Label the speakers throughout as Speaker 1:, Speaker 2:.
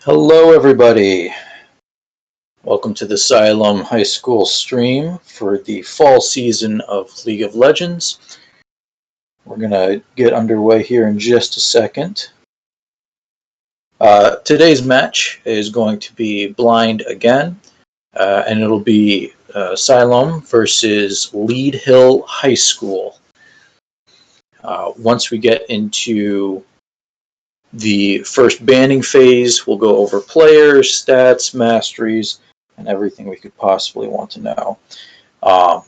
Speaker 1: Hello everybody, welcome to the Siloam High School stream for the fall season of League of Legends. We're going to get underway here in just a second. Today's match is going to be blind again, and it'll be Siloam versus Lead Hill High School. Once we get into the first banning phase, we'll go over players, stats, masteries, and everything we could possibly want to know.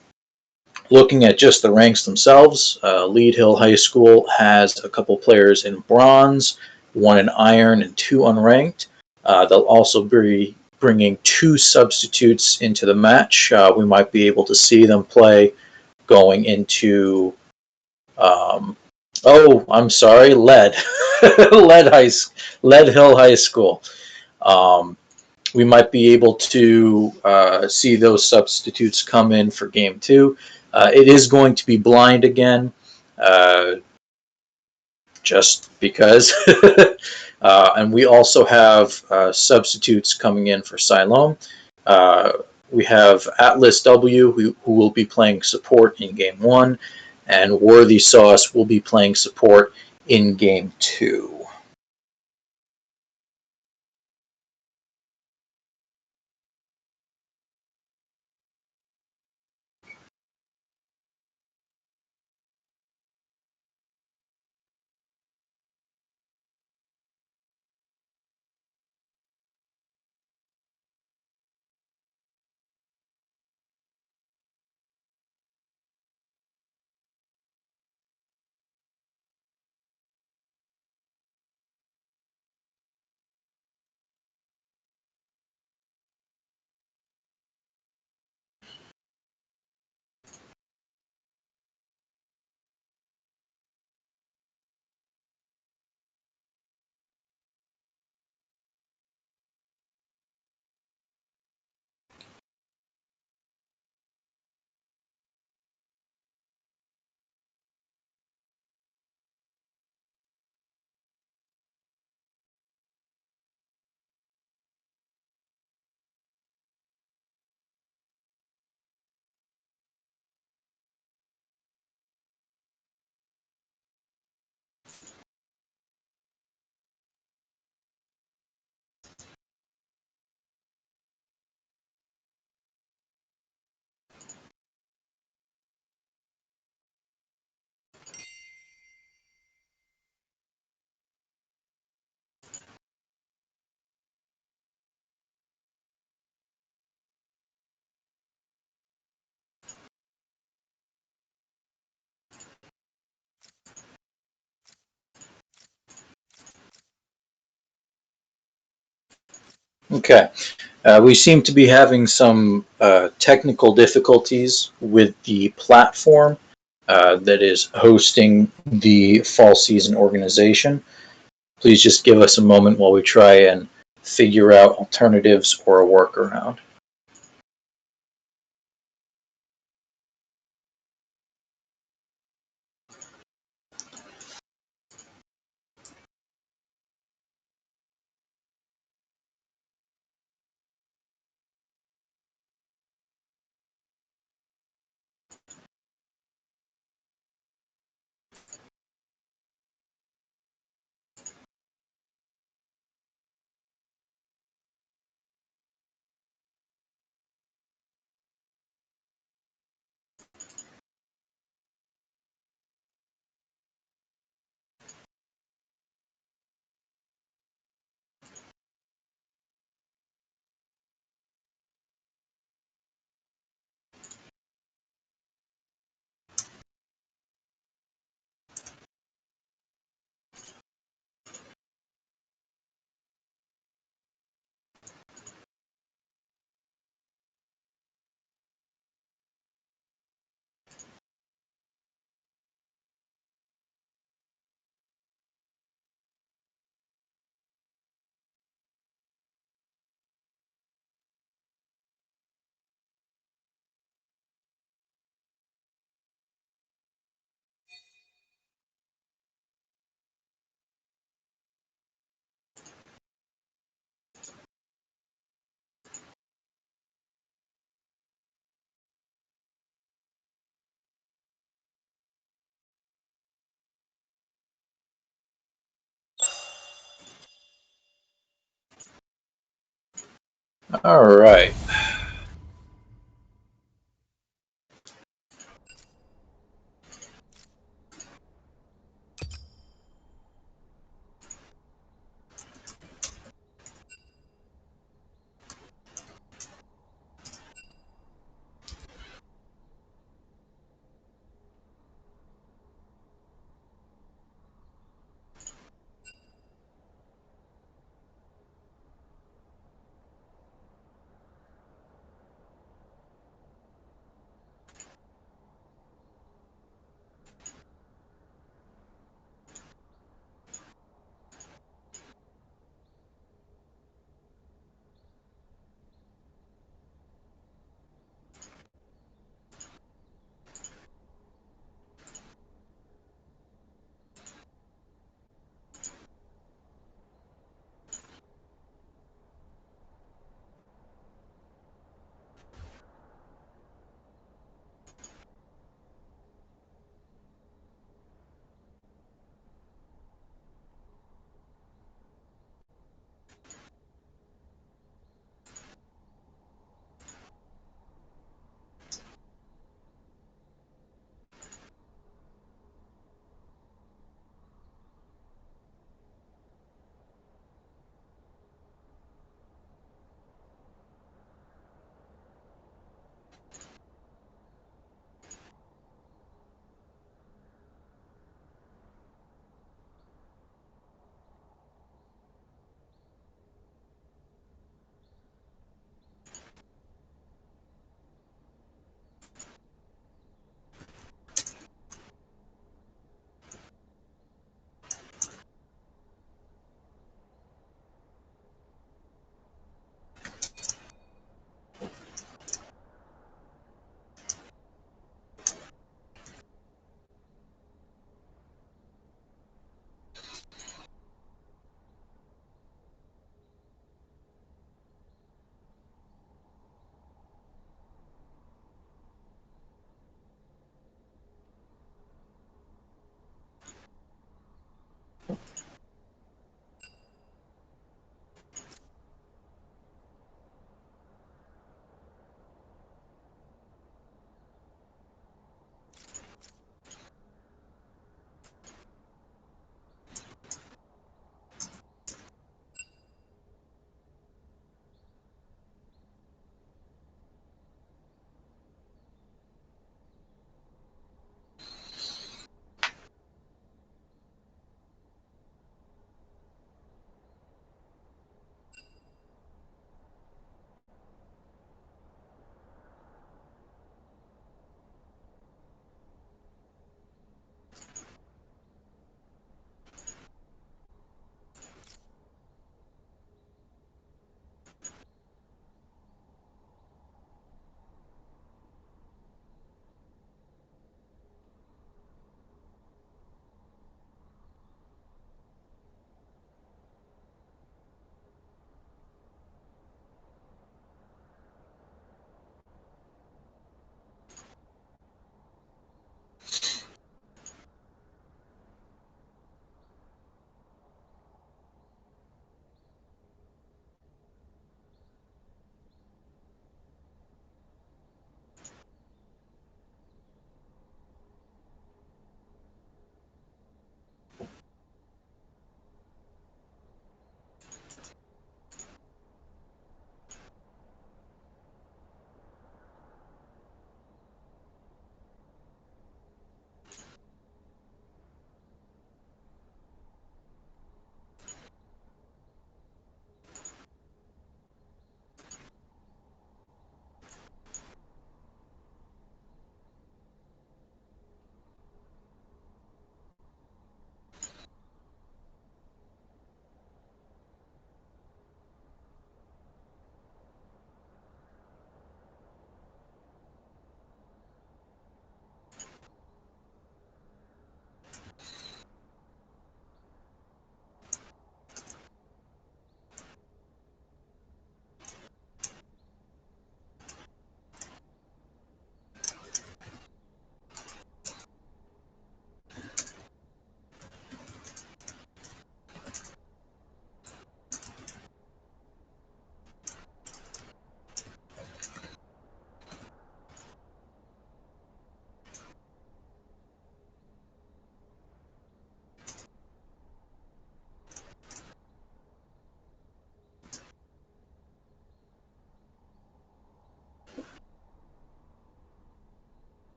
Speaker 1: Looking at just the ranks themselves, Lead Hill High School has a couple players in bronze, one in iron, and two unranked. They'll also be bringing two substitutes into the match. We might be able to see them play going into I'm sorry, Lead. Lead Hill High School. We might be able to see those substitutes come in for game two. It is going to be blind again, just because. And we also have substitutes coming in for Siloam. We have Atlas W, who will be playing support in game one, and Worthy Sauce will be playing support in game two. Okay. We seem to be having some technical difficulties with the platform that is hosting the fall season organization. Please just give us a moment while we try and figure out alternatives or a workaround. All right.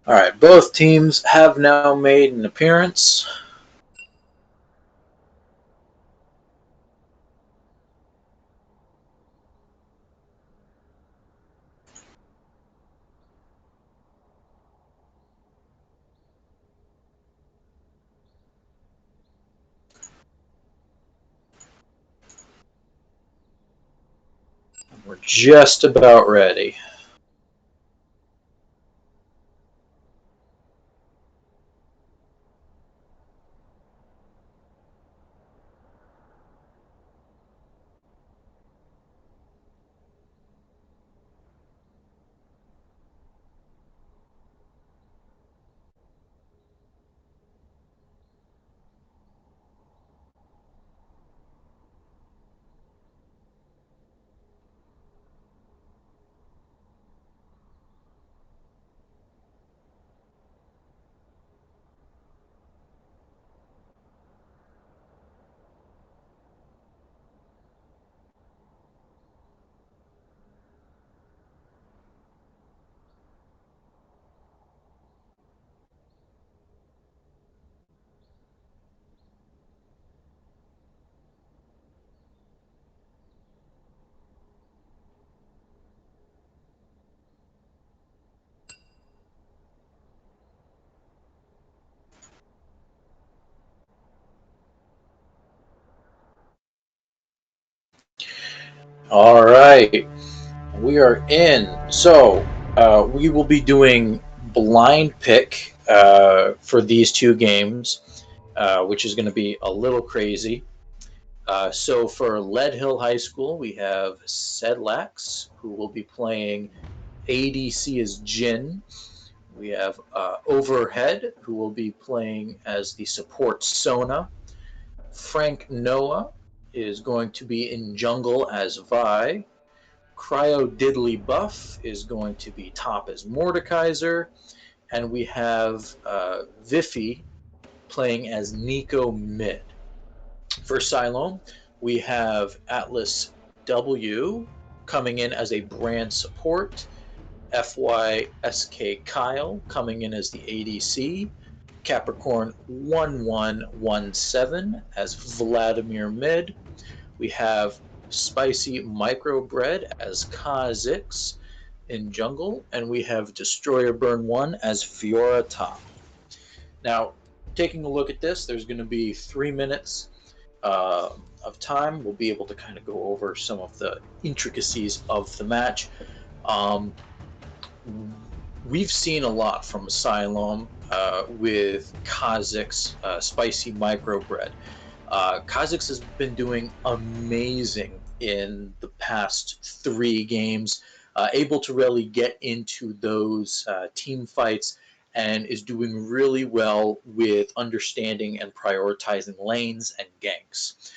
Speaker 1: All right, both teams have now made an appearance. We're just about ready. All right, we are in. So we will be doing blind pick for these two games, which is going to be a little crazy. So for Lead Hill High School, we have Sedlax, who will be playing ADC as Jin. We have Overhead, who will be playing as the support Sona. Frank Noah is going to be in jungle as Vi. Cryo Diddly Buff is going to be top as Mordekaiser. And we have Viffy playing as Nico mid. For Siloam, we have Atlas W coming in as a brand support. FYSK Kyle coming in as the ADC. Capricorn 1117 as Vladimir mid. We have Spicy Microbread as Kha'Zix in jungle, and we have Destroyer Burn 1 as Fiora top. Now, taking a look at this, there's going to be 3 minutes uh, of time. We'll be able to kind of go over some of the intricacies of the match. Um, we've seen a lot from Siloam with Kha'Zix Spicy Microbread. Kha'Zix has been doing amazing in the past 3 games, able to really get into those team fights and is doing really well with understanding and prioritizing lanes and ganks.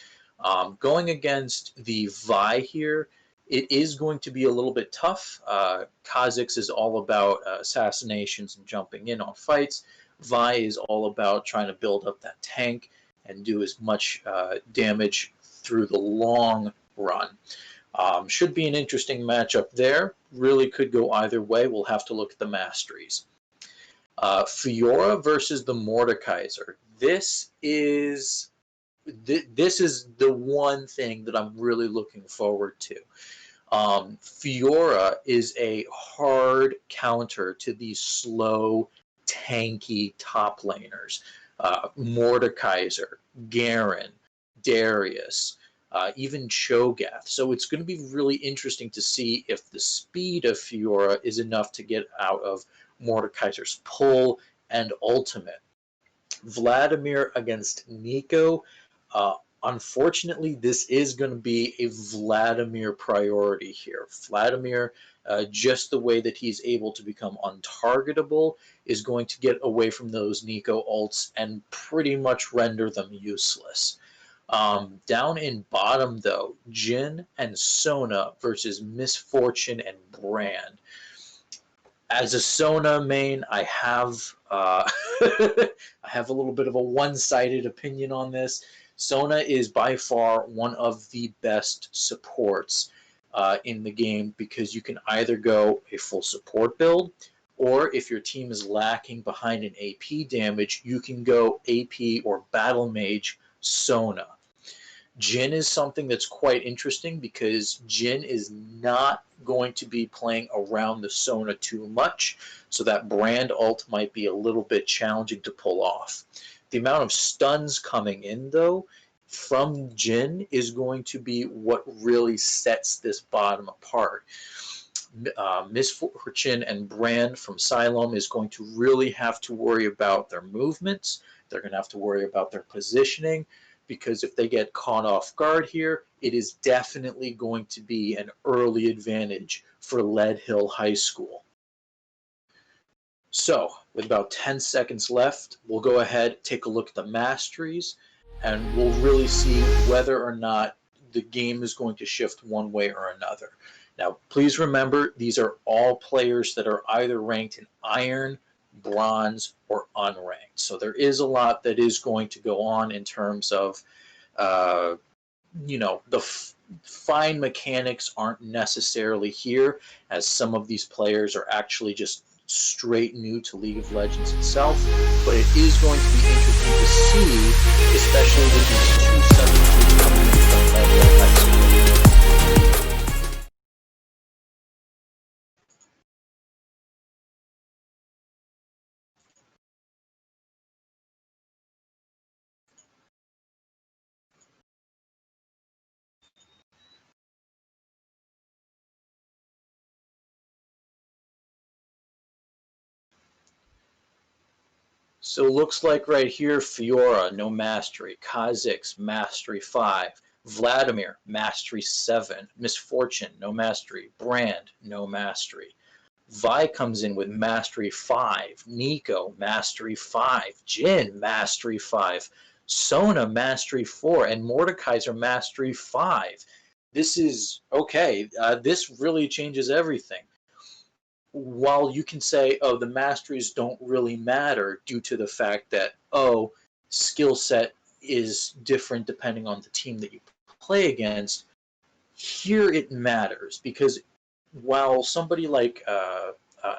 Speaker 1: Going against the Vi here, it is going to be a little bit tough. Kha'Zix is all about assassinations and jumping in on fights. Vi is all about trying to build up that tank and do as much damage through the long run. Should be an interesting matchup there. Really could go either way. We'll have to look at the masteries. Fiora versus the Mordekaiser. This is the one thing that I'm really looking forward to. Fiora is a hard counter to these slow, tanky top laners. Mordekaiser, Garen, Darius, even Cho'Gath. So it's going to be really interesting to see if the speed of Fiora is enough to get out of Mordekaiser's pull and ultimate. Vladimir against Nico. Uh, Unfortunately, this is going to be a Vladimir priority here. Vladimir, just the way that he's able to become untargetable, is going to get away from those Nico ults and pretty much render them useless. Down in bottom, though, Jin and Sona versus Misfortune and Brand. As a Sona main, I have I have a little bit of a one-sided opinion on this. Sona is by far one of the best supports in the game because you can either go a full support build Or if your team is lacking behind an AP damage, you can go AP or Battle Mage Sona. Jin is something that's quite interesting because Jin is not going to be playing around the Sona too much, so that brand ult might be a little bit challenging to pull off. The amount of stuns coming in, though, from Jin is going to be what really sets this bottom apart. Misfortune and Brand from Siloam is going to really have to worry about their movements. They're going to have to worry about their positioning, because if they get caught off guard here, it is definitely going to be an early advantage for Lead Hill High School. So, with about 10 seconds left, we'll go ahead, take a look at the masteries, and we'll really see whether or not the game is going to shift one way or another. Now, please remember, these are all players that are either ranked in Iron, Bronze, or Unranked. So there is a lot that is going to go on in terms of, the fine mechanics aren't necessarily here, as some of these players are actually just straight new to League of Legends itself. But it is going to be interesting to see, especially with these two substitutes coming in from Lead High School. So looks like right here, Fiora, no mastery. Kha'Zix, mastery 5. Vladimir, mastery 7. Misfortune, no mastery. Brand, no mastery. Vi comes in with mastery 5. Nico, mastery 5. Jin, mastery 5. Sona, mastery 4. And Mordekaiser, mastery 5. This is, okay, this really changes everything. While you can say, oh, the masteries don't really matter due to the fact that, oh, skill set is different depending on the team that you play against, here it matters, because while somebody like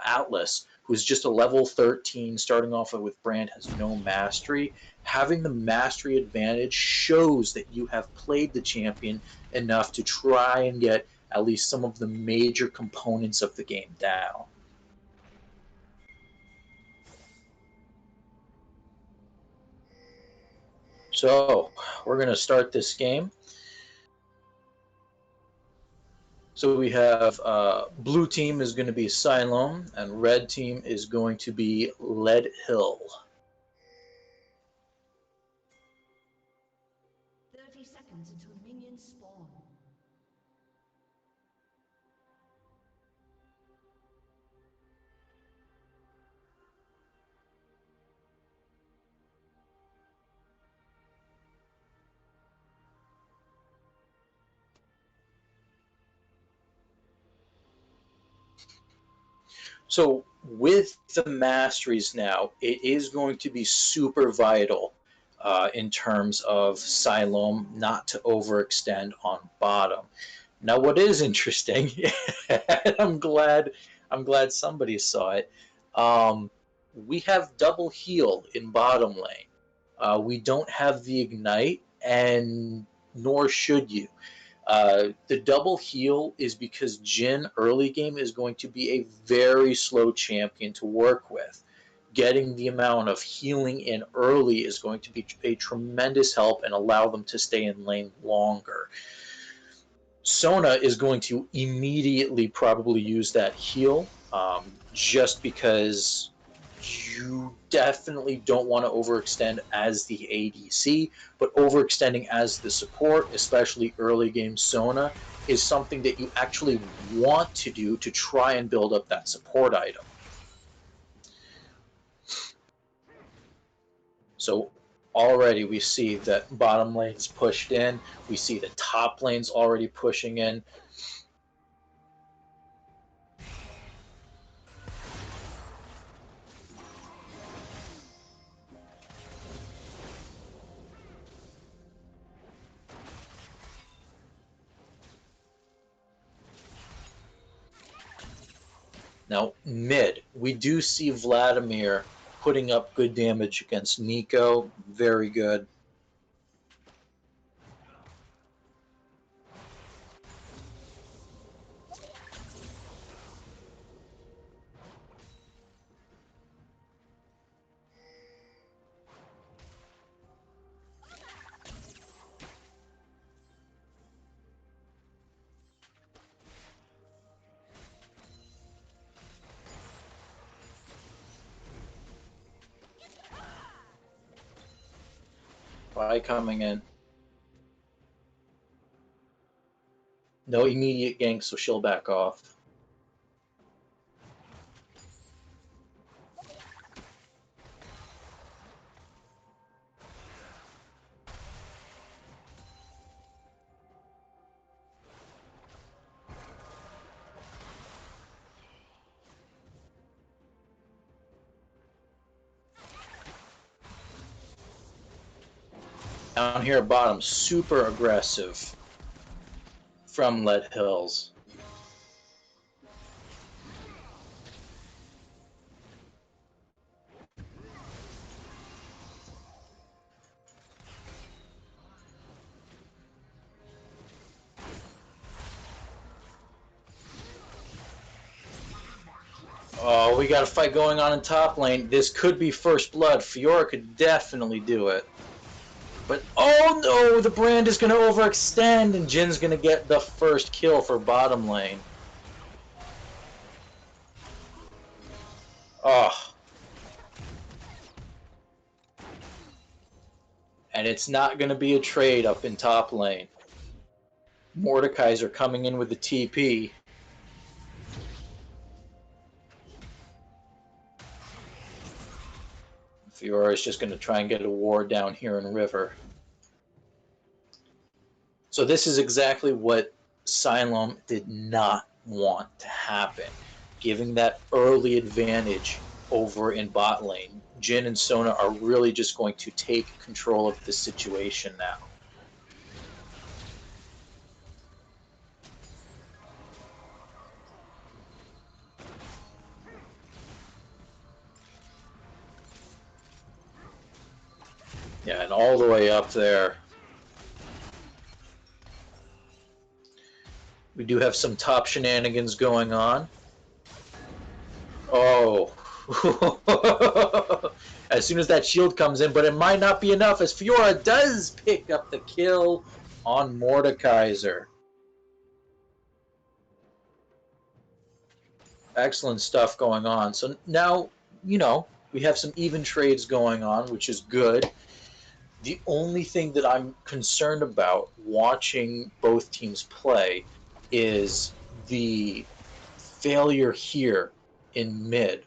Speaker 1: Outlast, who's just a level 13 starting off with Brand, has no mastery, having the mastery advantage shows that you have played the champion enough to try and get at least some of the major components of the game down. So we're going to start this game. So we have blue team is going to be Siloam, and red team is going to be Lead Hill.
Speaker 2: 30 seconds until minions spawn.
Speaker 1: So with the masteries now, it is going to be super vital in terms of Siloam not to overextend on bottom. Now, what is interesting, I'm glad somebody saw it. We have double heal in bottom lane. We don't have the ignite, and nor should you. The double heal is because Jin early game is going to be a very slow champion to work with. Getting the amount of healing in early is going to be a tremendous help and allow them to stay in lane longer. Sona is going to immediately probably use that heal, just because you definitely don't want to overextend as the ADC, but overextending as the support, especially early game Sona, is something that you actually want to do to try and build up that support item. So already we see that bottom lane's pushed in, we see the top lane's already pushing in. Now, mid, we do see Vladimir putting up good damage against Nico. Very good. Vi coming in. No immediate gank, so she'll back off. Down here at bottom, super aggressive from Lead Hills. Oh, we got a fight going on in top lane. This could be first blood. Fiora could definitely do it. But, oh no, the brand is going to overextend, and Jin's going to get the first kill for bottom lane. Oh. And it's not going to be a trade up in top lane. Mordekaiser coming in with the TP. Fiora is just going to try and get a ward down here in river. So this is exactly what Siloam did not want to happen. Giving that early advantage over in bot lane. Jin and Sona are really just going to take control of the situation now. Yeah, and all the way up there. We do have some top shenanigans going on. Oh. As soon as that shield comes in, but it might not be enough as Fiora does pick up the kill on Mordekaiser. Excellent stuff going on. So now, you know, we have some even trades going on, which is good. The only thing that I'm concerned about watching both teams play is the failure here in mid.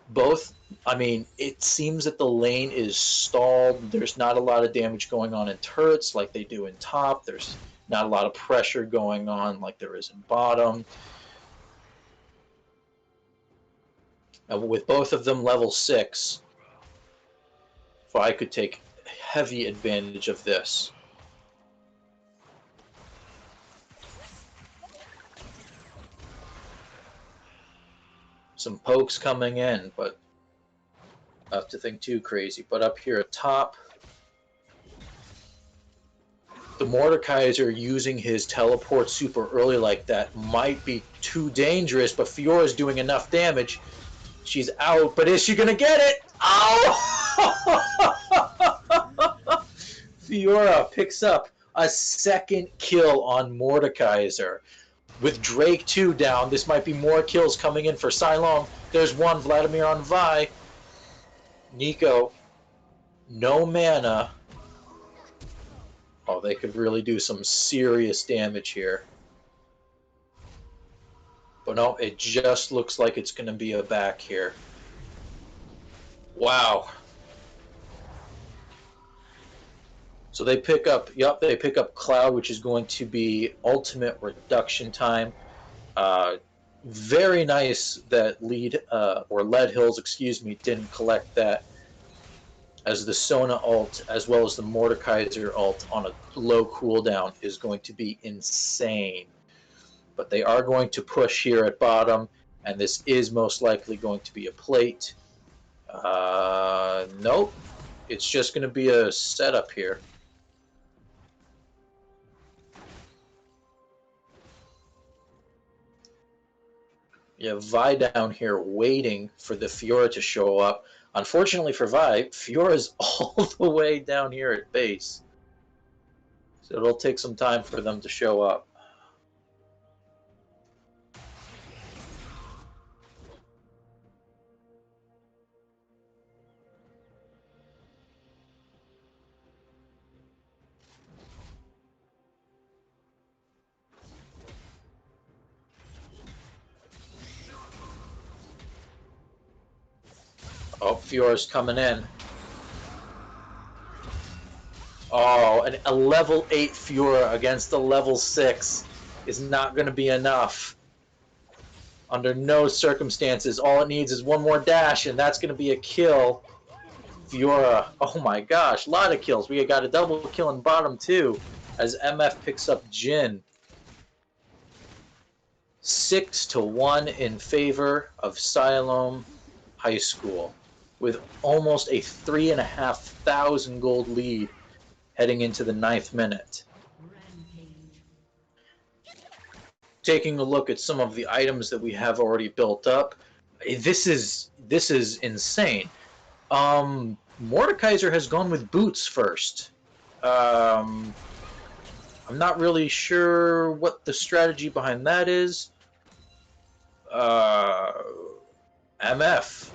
Speaker 1: Both, I mean, it seems that the lane is stalled. There's not a lot of damage going on in turrets like they do in top. There's not a lot of pressure going on like there is in bottom. With both of them level 6, if I could take heavy advantage of this. Some pokes coming in, but not to think too crazy. But up here at top, the Mordekaiser using his teleport super early like that might be too dangerous, but Fiora's doing enough damage. She's out, but is she going to get it? Oh! Fiora picks up a second kill on Mordekaiser. With Drake 2 down, this might be more kills coming in for Siloam. There's one, Vladimir on Vi. Nico, no mana. Oh, they could really do some serious damage here. But no, it just looks like it's going to be a back here. Wow. So they pick up, they pick up Cloud, which is going to be ultimate reduction time. Very nice that Lead Hills, excuse me, didn't collect that, as the Sona ult as well as the Mordekaiser ult on a low cooldown is going to be insane. but they are going to push here at bottom, and this is most likely going to be a plate. Nope. It's just going to be a setup here. You have Vi down here waiting for the Fiora to show up. Unfortunately for Vi, Fiora's all the way down here at base. So it'll take some time for them to show up. Oh, Fiora's coming in. Oh, a level 8 Fiora against a level 6 is not going to be enough. Under no circumstances, all it needs is one more dash, and that's going to be a kill. Fiora, oh my gosh, a lot of kills. We got a double kill in bottom too, as MF picks up Jin. 6-1 in favor of Siloam High School, with almost a 3,500 gold lead heading into the 9th minute.
Speaker 2: Rampage.
Speaker 1: Taking a look at some of the items that we have already built up, this is insane. Mordekaiser has gone with boots first. I'm not really sure what the strategy behind that is. MF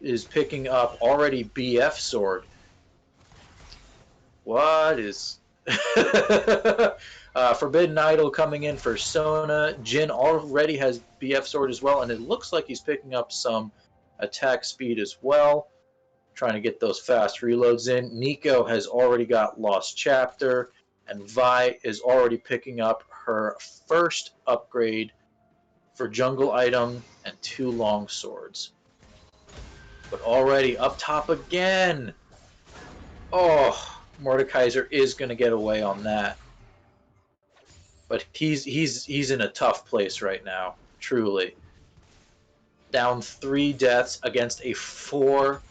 Speaker 1: is picking up already BF sword. What is... Forbidden Idol coming in for Sona. Jin already has BF sword as well, and it looks like he's picking up some attack speed as well. Trying to get those fast reloads in. Nico has already got Lost Chapter, and Vi is already picking up her first upgrade for jungle item and 2 long swords. But already up top again. Oh, Mordekaiser is going to get away on that. But he's in a tough place right now, truly. Down 3 deaths against a 4-0.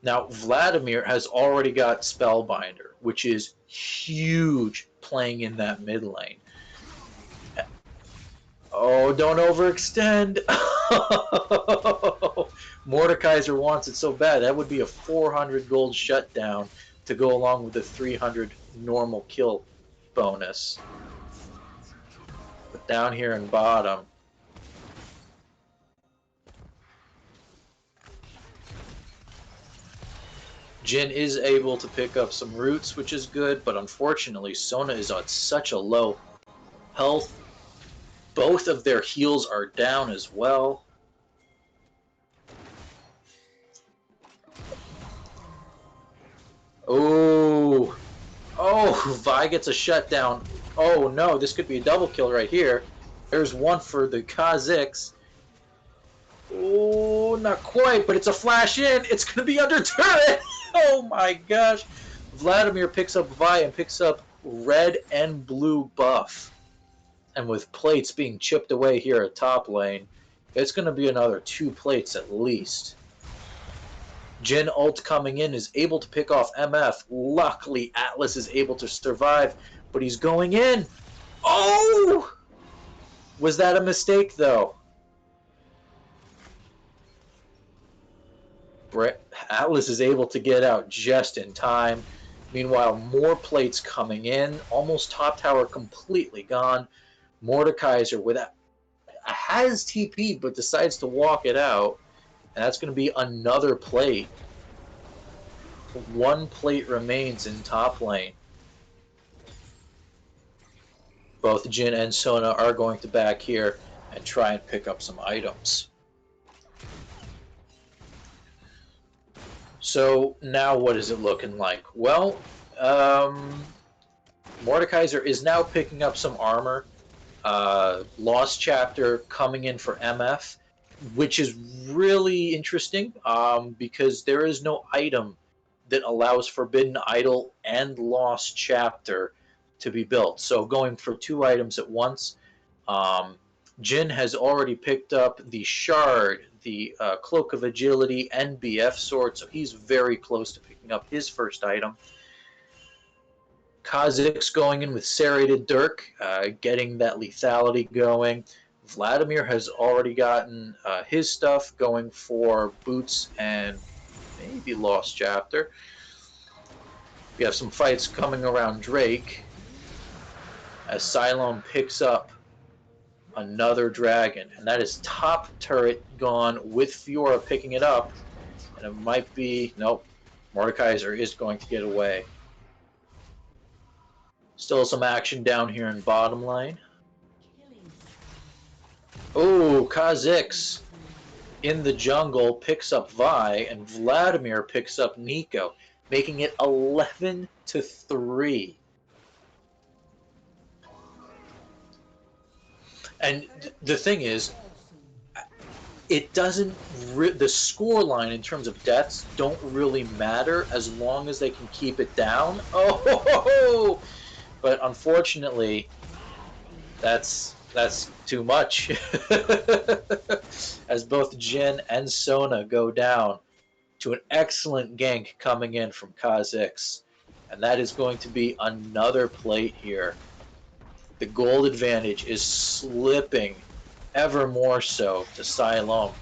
Speaker 1: Now, Vladimir has already got Spellbinder, which is huge playing in that mid lane. Oh, don't overextend! Mordekaiser wants it so bad. That would be a 400 gold shutdown to go along with the 300 normal kill bonus. But down here in bottom, Jin is able to pick up some roots, which is good, but unfortunately Sona is at such a low health. Both of their heals are down as well. Oh, Vi gets a shutdown. Oh no, this could be a double kill right here. There's one for the Kazakhs. Oh, not quite, but it's a flash in. It's going to be under turret. Oh my gosh. Vladimir picks up Vi and picks up red and blue buff. And with plates being chipped away here at top lane, it's going to be another 2 plates at least. Jin ult coming in is able to pick off MF. Luckily, Atlas is able to survive, but he's going in. Oh! Was that a mistake, though? Atlas is able to get out just in time. Meanwhile, more plates coming in. Almost top tower completely gone. Mordekaiser with has TP, but decides to walk it out. And that's going to be another plate. 1 plate remains in top lane. Both Jin and Sona are going to back here and try and pick up some items. So now what is it looking like? Well, Mordekaiser is now picking up some armor. Lost Chapter coming in for MF, which is really interesting because there is no item that allows Forbidden Idol and Lost Chapter to be built. So going for 2 items at once. Jin has already picked up the Shard, the Cloak of Agility, and BF Sword, so he's very close to picking up his first item. Kha'Zix going in with Serrated Dirk, getting that lethality going. Vladimir has already gotten his stuff, going for Boots and maybe Lost Chapter. We have some fights coming around Drake as Siloam picks up another dragon, and that is top turret gone with Fiora picking it up, and it might be, nope, Mordekaiser is going to get away. Still some action down here in bottom lane. Oh, Kha'Zix in the jungle picks up Vi, and Vladimir picks up Nico, making it 11-3. And the thing is, it doesn't. The score line in terms of deaths don't really matter as long as they can keep it down. Oh, but unfortunately, that's too much. As both Jin and Sona go down to an excellent gank coming in from Kha'Zix, and that is going to be another plate here. The gold advantage is slipping ever more so to Siloam.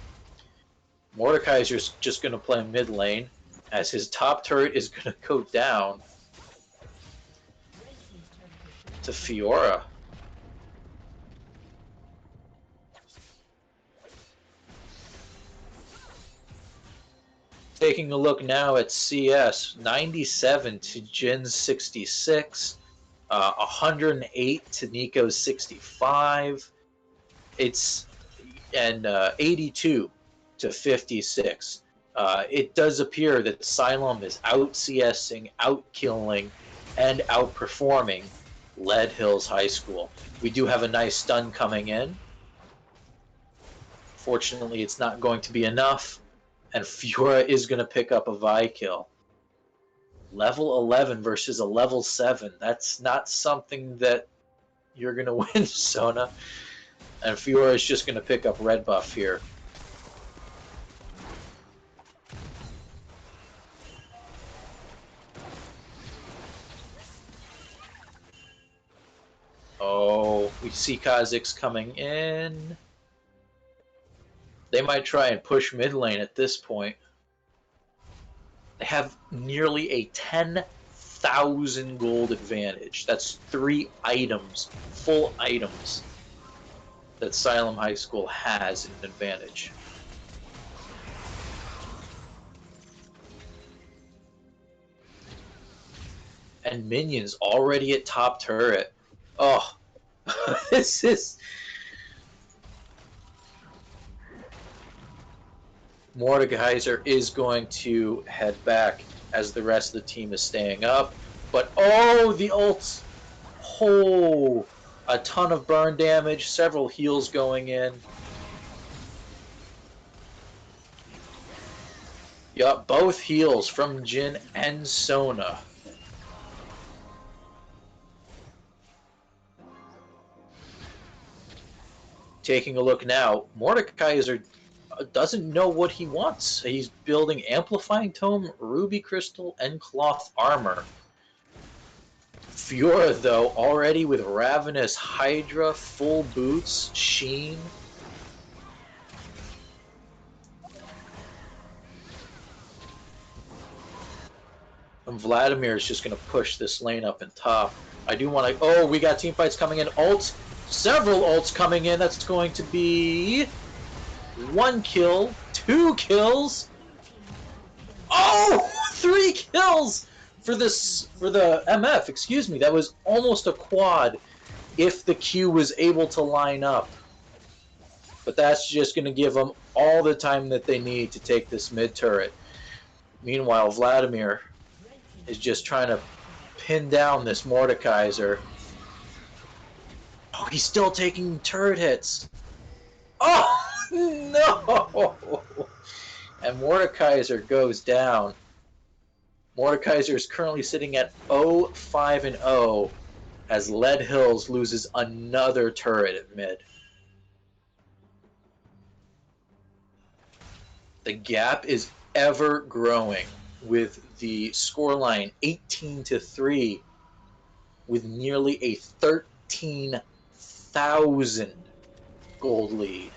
Speaker 1: Mordekaiser's just going to play mid lane as his top turret is going to go down to Fiora. Taking a look now at CS, 97 to Jin's 66, 108 to Nico's 65. And 82 to 56. It does appear that Siloam is out CSing, out killing, and outperforming Lead Hills High School. We do have a nice stun coming in. Fortunately, it's not going to be enough, and Fiora is going to pick up a Vi kill. Level 11 versus a level 7. That's not something that you're going to win, Sona. And Fiora is just going to pick up red buff here. Oh, we see Kha'Zix coming in. They might try and push mid lane at this point. They have nearly a 10,000 gold advantage. That's 3 items, full items, that Siloam High School has an advantage. And minions already at top turret. Oh, this is... Mordekaiser is going to head back as the rest of the team is staying up. But oh, the ults! Oh, a ton of burn damage, several heals going in. Yup, both heals from Jin and Sona. Taking a look now, Mordekaiser doesn't know what he wants. He's building Amplifying Tome, Ruby Crystal, and Cloth Armor. Fiora, though, already with Ravenous Hydra, full boots, Sheen. And Vladimir is just going to push this lane up and top. I do want to... Oh, we got team fights coming in. Ults. Several ults coming in. That's going to be... 1 kill. 2 kills. Oh! 3 kills! For the MF, excuse me. That was almost a quad if the Q was able to line up. But that's just going to give them all the time that they need to take this mid turret. Meanwhile, Vladimir is just trying to pin down this Mordekaiser. Oh, he's still taking turret hits. Oh, no! And Mordekaiser goes down. Mordekaiser is currently sitting at 0-5-0 as Lead Hills loses another turret at mid. The gap is ever growing with the scoreline 18-3 with nearly a 13,000 gold lead.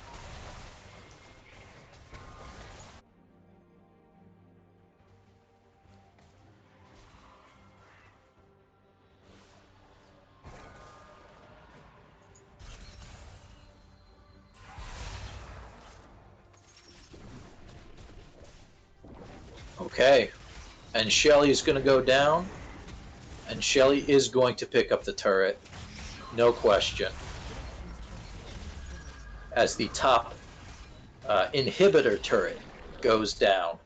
Speaker 1: Okay, and Shelly's going to go down, and Shelly is going to pick up the turret, no question, as the top inhibitor turret goes down.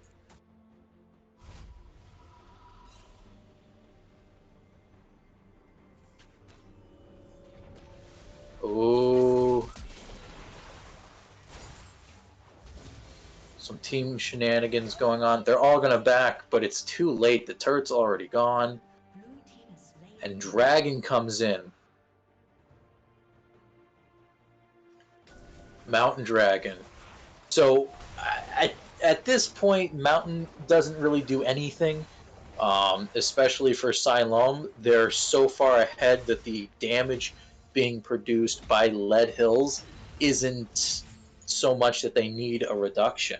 Speaker 1: Ooh. Some team shenanigans going on. They're all going to back, but it's too late. The turret's already gone. And Dragon comes in. Mountain Dragon. So, at this point, Mountain doesn't really do anything. Especially for Siloam. They're so far ahead that the damage being produced by Lead Hills isn't so much that they need a reduction.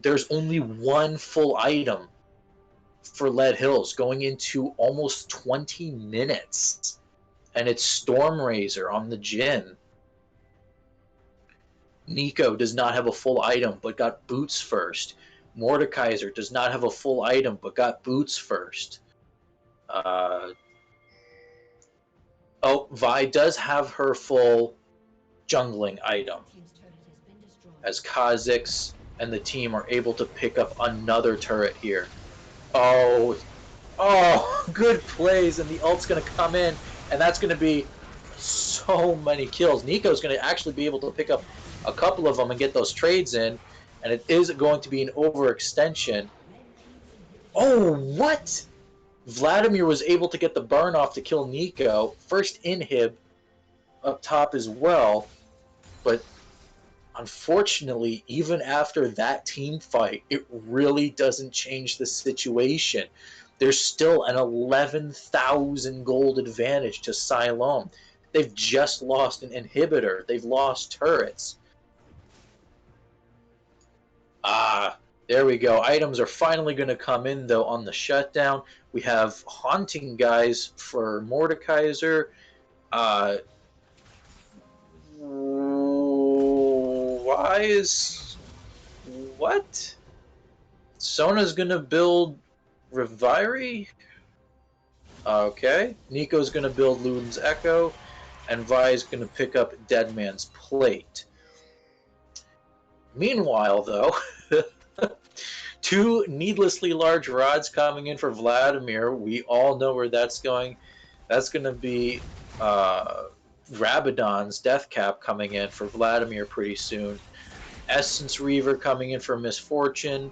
Speaker 1: There's only one full item for Lead Hills going into almost 20 minutes, and it's Storm Razor on the Jhin. Nico does not have a full item but got boots first. Mordekaiser does not have a full item but got boots first. Vi does have her full jungling item, as Kha'Zix and the team are able to pick up another turret here. Oh, good plays, and the ult's going to come in, and that's going to be so many kills. Nico's going to actually be able to pick up a couple of them and get those trades in, and it is going to be an overextension. Oh, what? Vladimir was able to get the burn off to kill Nico. First inhib up top as well, but unfortunately, even after that team fight, it really doesn't change the situation. There's still an 11,000 gold advantage to Siloam. They've just lost an inhibitor. They've lost turrets. There we go. Items are finally going to come in, though, on the shutdown. We have Haunting Guys for Mordekaiser. Why is... What? Sona's going to build Reviri? Okay. Nico's going to build Luden's Echo. And Vi's going to pick up Deadman's Plate. Meanwhile, though... Two needlessly large rods coming in for Vladimir. We all know where that's going. That's going to be Rabadon's Death Cap coming in for Vladimir pretty soon. Essence Reaver coming in for Misfortune.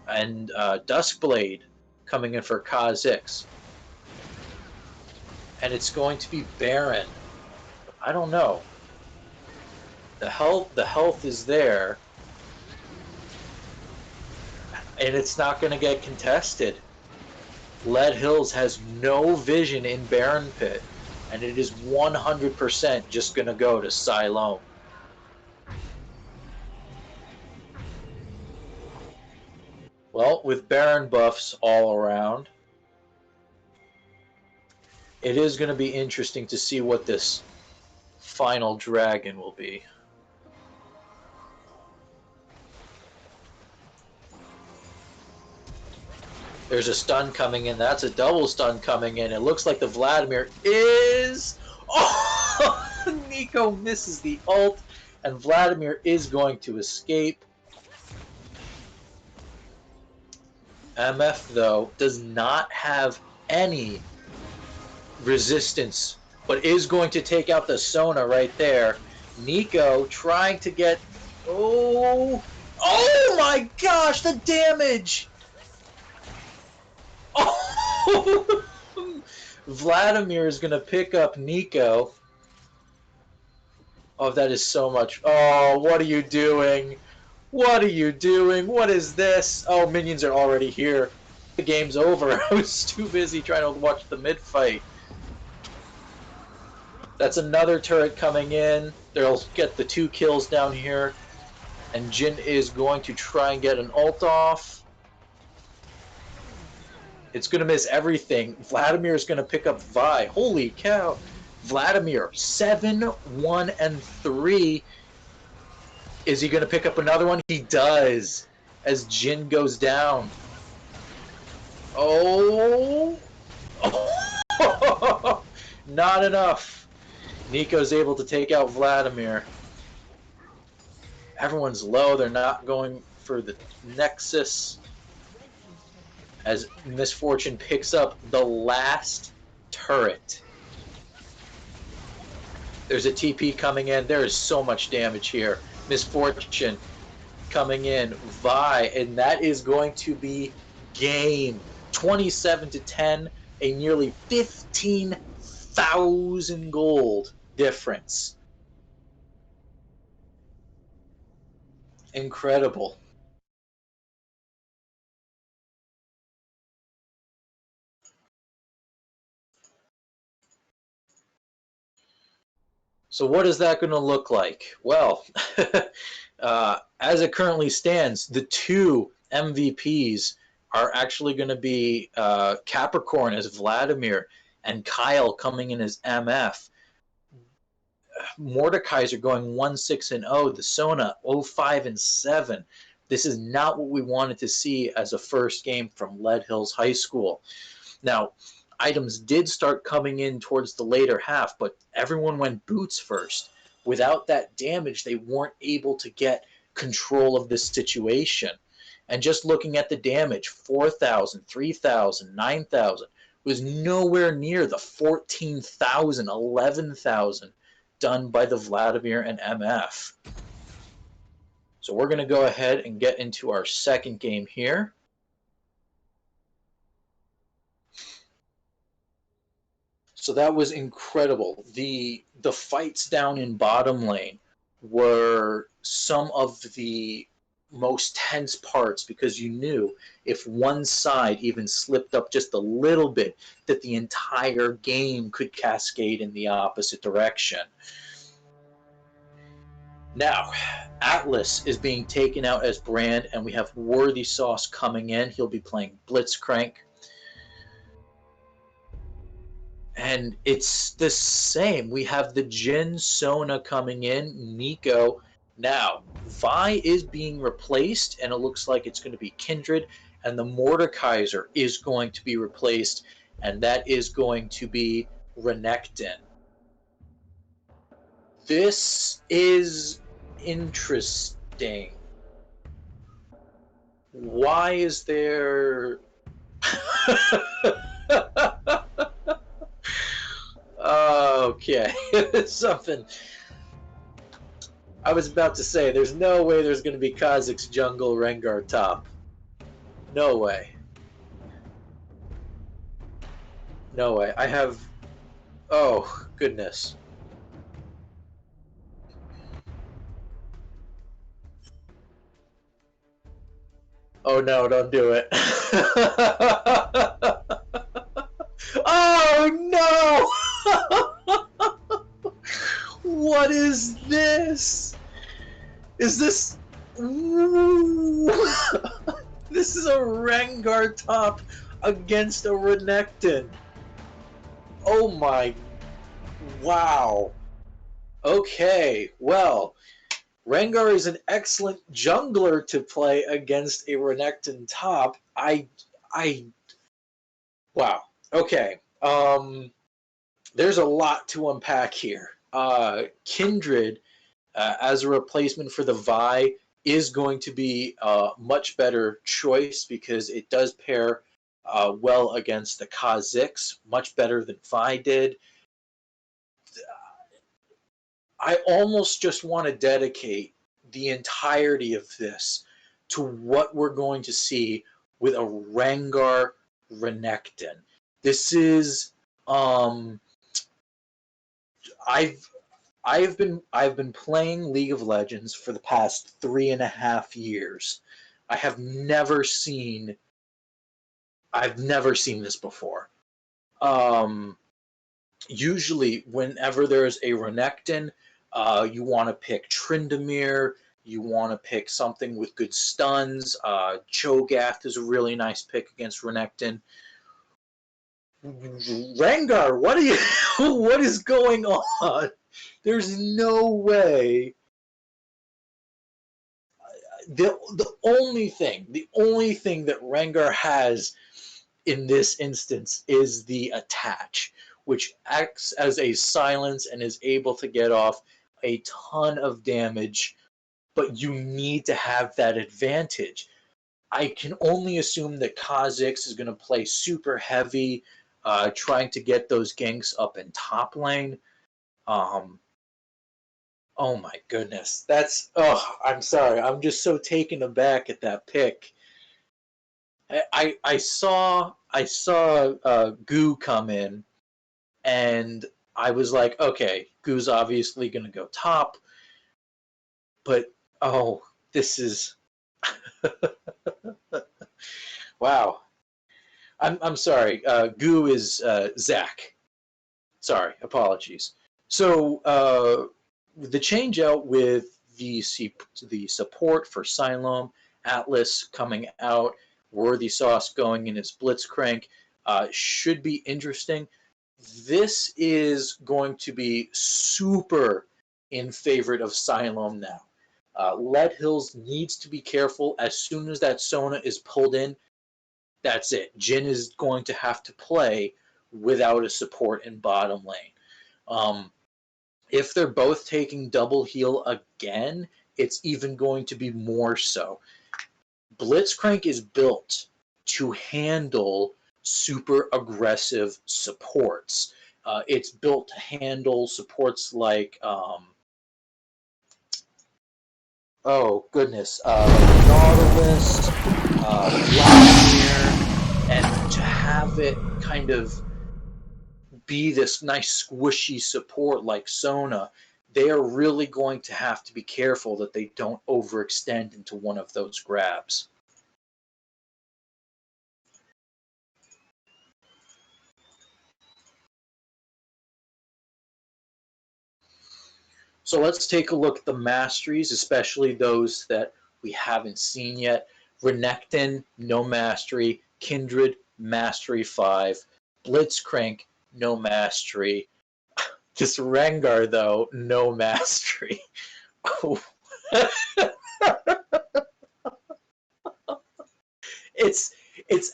Speaker 1: And Duskblade coming in for Kha'Zix. And it's going to be Baron. I don't know. The health is there. And it's not going to get contested. Lead Hills has no vision in Baron Pit. And it is 100% just going to go to Siloam. Well, with Baron buffs all around, it is going to be interesting to see what this final dragon will be. There's a stun coming in. That's a double stun coming in. It looks like the Vladimir is... Oh! Nico misses the ult, and Vladimir is going to escape. MF, though, does not have any resistance, but is going to take out the Sona right there. Nico trying to get... Oh my gosh, the damage! Oh! Vladimir is going to pick up Nico. Oh, that is so much. Oh, what are you doing? What are you doing? What is this? Oh, minions are already here. The game's over. I was too busy trying to watch the mid-fight. That's another turret coming in. They'll get the 2 kills down here. And Jin is going to try and get an ult off. It's going to miss everything. Vladimir is going to pick up Vi. Holy cow. Vladimir, 7-1-3. Is he going to pick up another one? He does. As Jin goes down. Oh. Oh. Not enough. Nico's able to take out Vladimir. Everyone's low. They're not going for the Nexus. As Misfortune picks up the last turret. There's a TP coming in. There is so much damage here. Misfortune coming in. Vi, and that is going to be game. 27-10, a nearly 15,000 gold difference. Incredible. So what is that going to look like? Well, as it currently stands, the 2 MVPs are actually going to be Capricorn as Vladimir and Kyle coming in as MF. Mordekaiser going 1-6-0. The Sona 0-5-7. This is not what we wanted to see as a first game from Lead Hills High School. Now, items did start coming in towards the later half, but everyone went boots first. Without that damage, they weren't able to get control of this situation. And just looking at the damage, 4,000, 3,000, 9,000, was nowhere near the 14,000, 11,000 done by the Vladimir and MF. So we're going to go ahead and get into our second game here. So that was incredible. The fights down in bottom lane were some of the most tense parts, because you knew if one side even slipped up just a little bit, that the entire game could cascade in the opposite direction. Now, Atlas is being taken out as Brand, and we have Worthy Sauce coming in. He'll be playing Blitzcrank. And it's the same. We have the Jin Sona coming in, Nico. Now, Vi is being replaced, and it looks like it's going to be Kindred, and the Mordekaiser is going to be replaced, and that is going to be Renekton. This is interesting. Why is there... Okay, something. I was about to say, there's no way there's going to be Kha'Zix jungle Rengar top. No way. No way. I have... Oh, goodness. Oh no, don't do it. Oh no! What is this? Is this... This is a Rengar top against a Renekton. Oh my... Wow. Okay, well, Rengar is an excellent jungler to play against a Renekton top. Wow. Okay. There's a lot to unpack here. Kindred, as a replacement for the Vi, is going to be a much better choice because it does pair well against the Kha'Zix, much better than Vi did. I almost just want to dedicate the entirety of this to what we're going to see with a Rengar Renekton. This is I've I've been playing League of Legends for the past 3.5 years. I have never seen I've never seen this before. Um, Usually, whenever there's a Renekton, you want to pick Tryndamere. You want to pick something with good stuns. Cho'Gath is a really nice pick against Renekton. Rengar, what are you? What is going on? There's no way. The only thing that Rengar has in this instance is the attach, which acts as a silence and is able to get off a ton of damage, but you need to have that advantage. I can only assume that Kha'Zix is going to play super heavy, trying to get those ganks up in top lane. Um, oh my goodness, I'm sorry, I'm just so taken aback at that pick. I saw Goo come in, and I was like, okay, Goo's obviously going to go top, but oh, this is wow. I'm sorry. Goo is Zach. Sorry, apologies. So the change out with the support for Siloam, Atlas coming out, Worthy Sauce going in his Blitzcrank should be interesting. This is going to be super in favor of Siloam now. Lead Hills needs to be careful. As soon as that Sona is pulled in, that's it. Jhin is going to have to play without a support in bottom lane. If they're both taking double heal again, it's even going to be more so. Blitzcrank is built to handle super aggressive supports. It's built to handle supports like, oh goodness, Nautilus, Vladimir, and to have it kind of be this nice squishy support like Sona, they are really going to have to be careful that they don't overextend into one of those grabs. So let's take a look at the masteries, especially those that we haven't seen yet. Renekton, no mastery. Kindred, mastery 5. Blitzcrank, no mastery. Just Rengar, though, no mastery. Oh. it's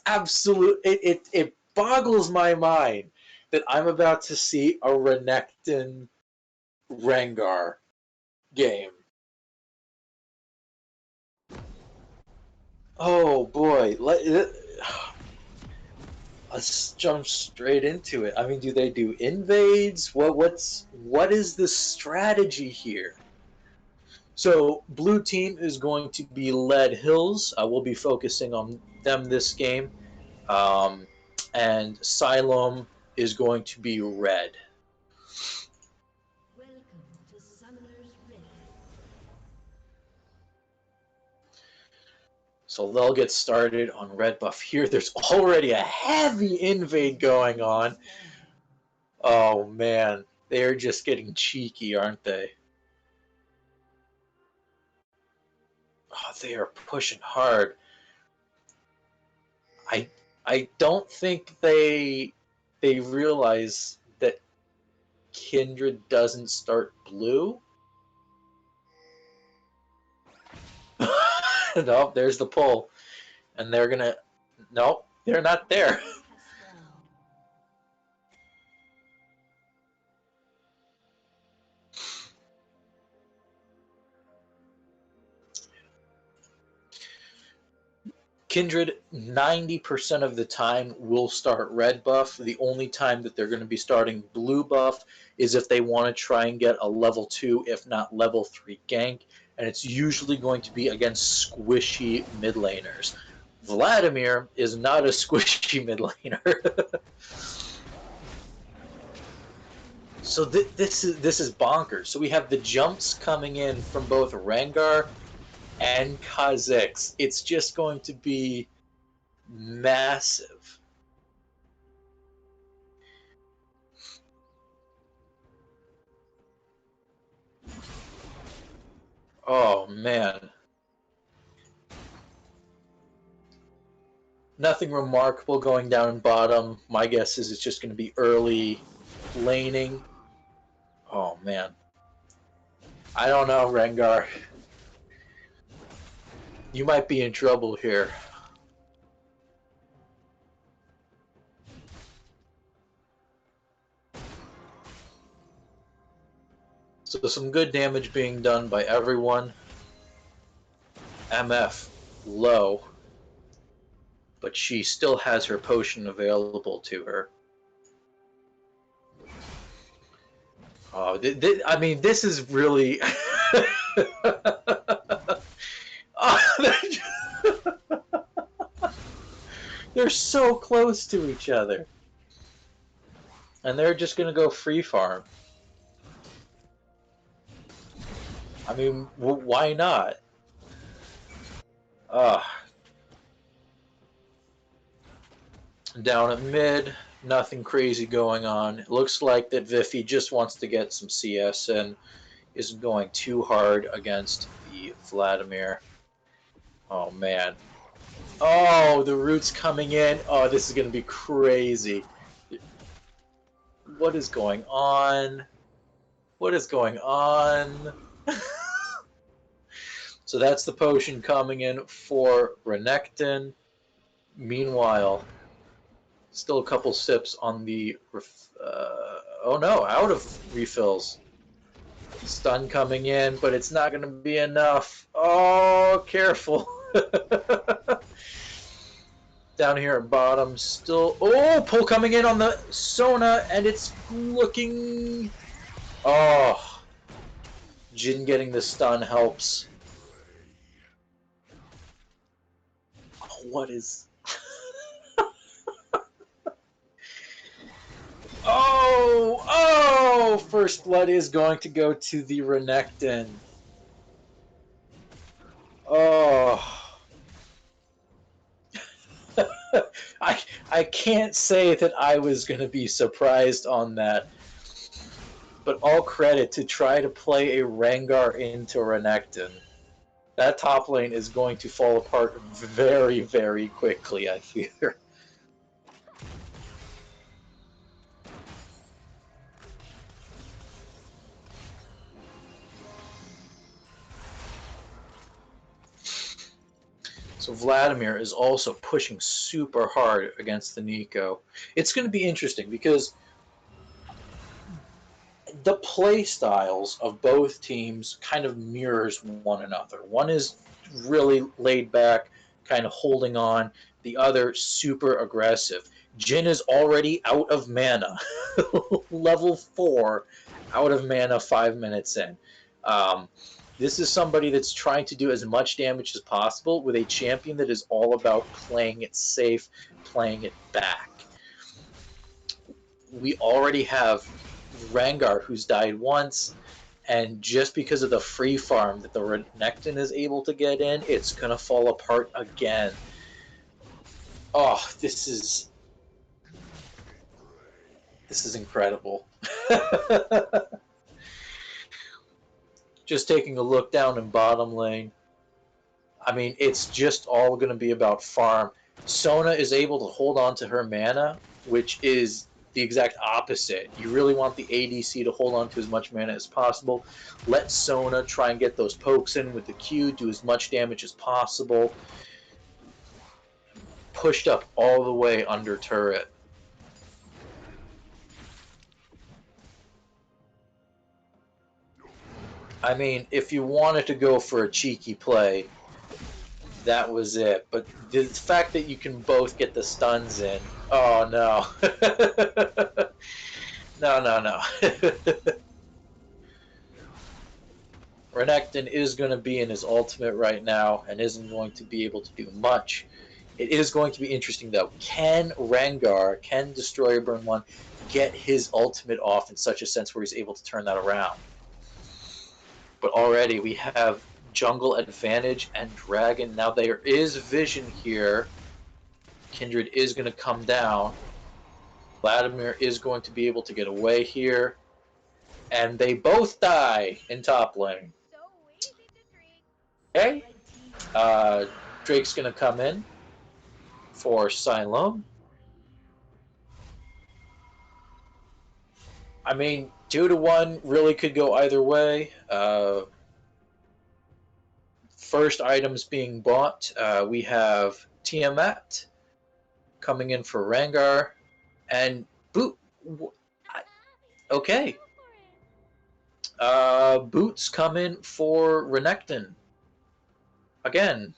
Speaker 1: absolute. It boggles my mind that I'm about to see a Renekton Rengar game. Oh boy, let's jump straight into it. I mean, do they do invades? What is the strategy here? So blue team is going to be Lead Hills. We'll be focusing on them this game, and Siloam is going to be red.
Speaker 2: Welcome to Summoner's Rift.
Speaker 1: So they'll get started on red buff here. There's already a heavy invade going on. Oh man, they're just getting cheeky, aren't they? Oh, they are pushing hard. I I don't think they realize that Kindred doesn't start blue. Nope, there's the pull. And they're gonna nope, they're not there. Kindred 90% of the time will start red buff. The only time that they're going to be starting blue buff is if they want to try and get a level 2, if not level 3 gank. and it's usually going to be against squishy mid laners. Vladimir is not a squishy mid laner. So this is bonkers. So we have the jumps coming in from both Rengar and Kha'Zix. It's just going to be massive. Oh man. Nothing remarkable going down in bottom. My guess is it's just going to be early laning. Oh man. I don't know, Rengar. You might be in trouble here. So some good damage being done by everyone. MF low, but she still has her potion available to her. Oh, I mean, this is really. They're so close to each other, and they're just gonna go free farm. I mean, why not? Down at mid, nothing crazy going on. It looks like that Viffy just wants to get some CS and isn't going too hard against the Vladimir. Oh man. Oh, the root's coming in. Oh, this is going to be crazy. What is going on? What is going on? So that's the potion coming in for Renekton. Meanwhile, still a couple sips on the... oh no, out of refills. Stun coming in, but it's not going to be enough. Oh, careful. Down here at bottom, still... Oh, pull coming in on the Sona, and it's looking... Oh. Jhin getting the stun helps. Oh, what is... Oh! Oh! First blood is going to go to the Renekton. Oh... I can't say that I was going to be surprised on that. But all credit to try to play a Rengar into Renekton. That top lane is going to fall apart very, very quickly, I fear. So Vladimir is also pushing super hard against the Nico. It's going to be interesting because the play styles of both teams kind of mirrors one another. One is really laid back, kind of holding on. The other super aggressive. Jhin is already out of mana. Level 4, out of mana 5 minutes in. This is somebody that's trying to do as much damage as possible with a champion that is all about playing it safe, playing it back. We already have Rengar, who's died once, and just because of the free farm that the Renekton is able to get in, it's going to fall apart again. Oh, this is incredible. Just taking a look down in bottom lane. I mean, it's just all going to be about farm. Sona is able to hold on to her mana, which is the exact opposite. You really want the ADC to hold on to as much mana as possible. Let Sona try and get those pokes in with the Q, do as much damage as possible. Pushed up all the way under turret. I mean, if you wanted to go for a cheeky play, that was it. But the fact that you can both get the stuns in, oh no. No. Renekton is going to be in his ultimate right now and isn't going to be able to do much. It is going to be interesting, though. Can Rengar, can Destroyer Burn 1 get his ultimate off in such a sense where he's able to turn that around? But already we have jungle advantage and dragon. Now there is vision here. Kindred is going to come down. Vladimir is going to be able to get away here. And they both die in top lane. Okay. Drake's going to come in for Siloam. I mean, 2-1 really could go either way. First items being bought, we have Tiamat coming in for Rengar, and Boot. Okay. Boots come in for Renekton. Again.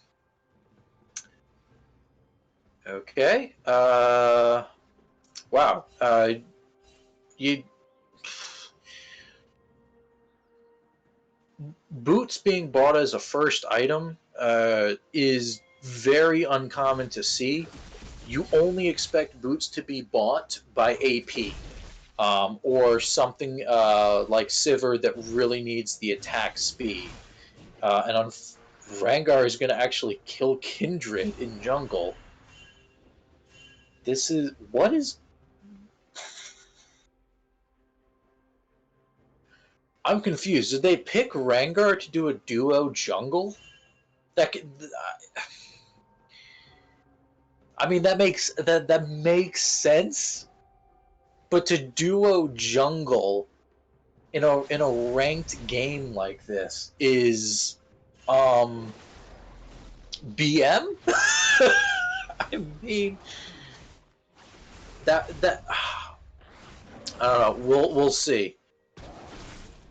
Speaker 1: Okay. Wow. You. Boots being bought as a first item is very uncommon to see. You only expect boots to be bought by AP. Or something like Sivir that really needs the attack speed. And Rengar is going to actually kill Kindred in jungle. This is... What is... I'm confused. Did they pick Rengar to do a duo jungle? I mean, that makes sense. But to duo jungle in a ranked game like this is BM? I mean, that I don't know. We'll see.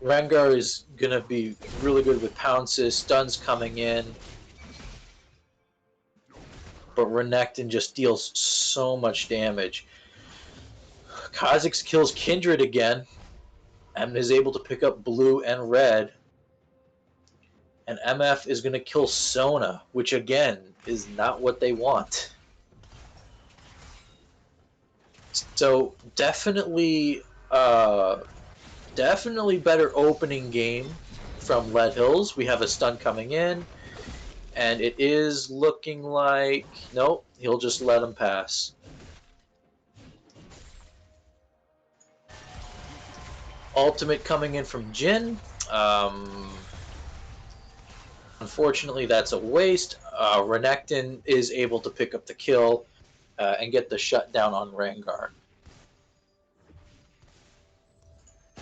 Speaker 1: Rengar is gonna be really good with pounces. Stuns coming in, but Renekton just deals so much damage. Kha'Zix kills Kindred again, and is able to pick up blue and red. And MF is going to kill Sona, which again is not what they want. So definitely better opening game from Lead Hills. We have a stun coming in, and it is looking like... Nope, he'll just let him pass. Ultimate coming in from Jhin. Unfortunately, that's a waste. Renekton is able to pick up the kill and get the shutdown on Rengar.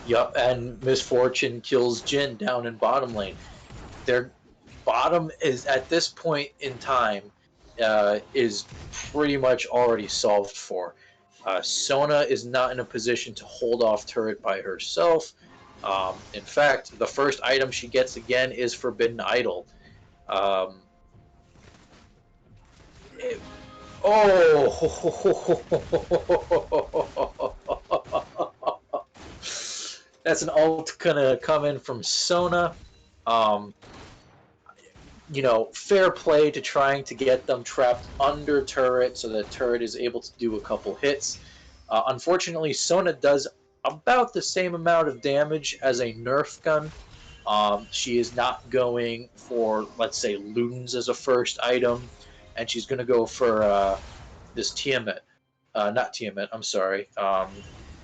Speaker 1: Yup, and Misfortune kills Jhin down in bottom lane. Their bottom is, at this point in time, is pretty much already solved for. Sona is not in a position to hold off turret by herself. In fact, the first item she gets again is Forbidden Idol. That's an ult gonna come in from Sona. You know, fair play to trying to get them trapped under turret so that turret is able to do a couple hits. Unfortunately, Sona does about the same amount of damage as a Nerf gun. She is not going for, let's say, Loons as a first item, and she's going to go for this Tiamat. Not Tiamat, I'm sorry.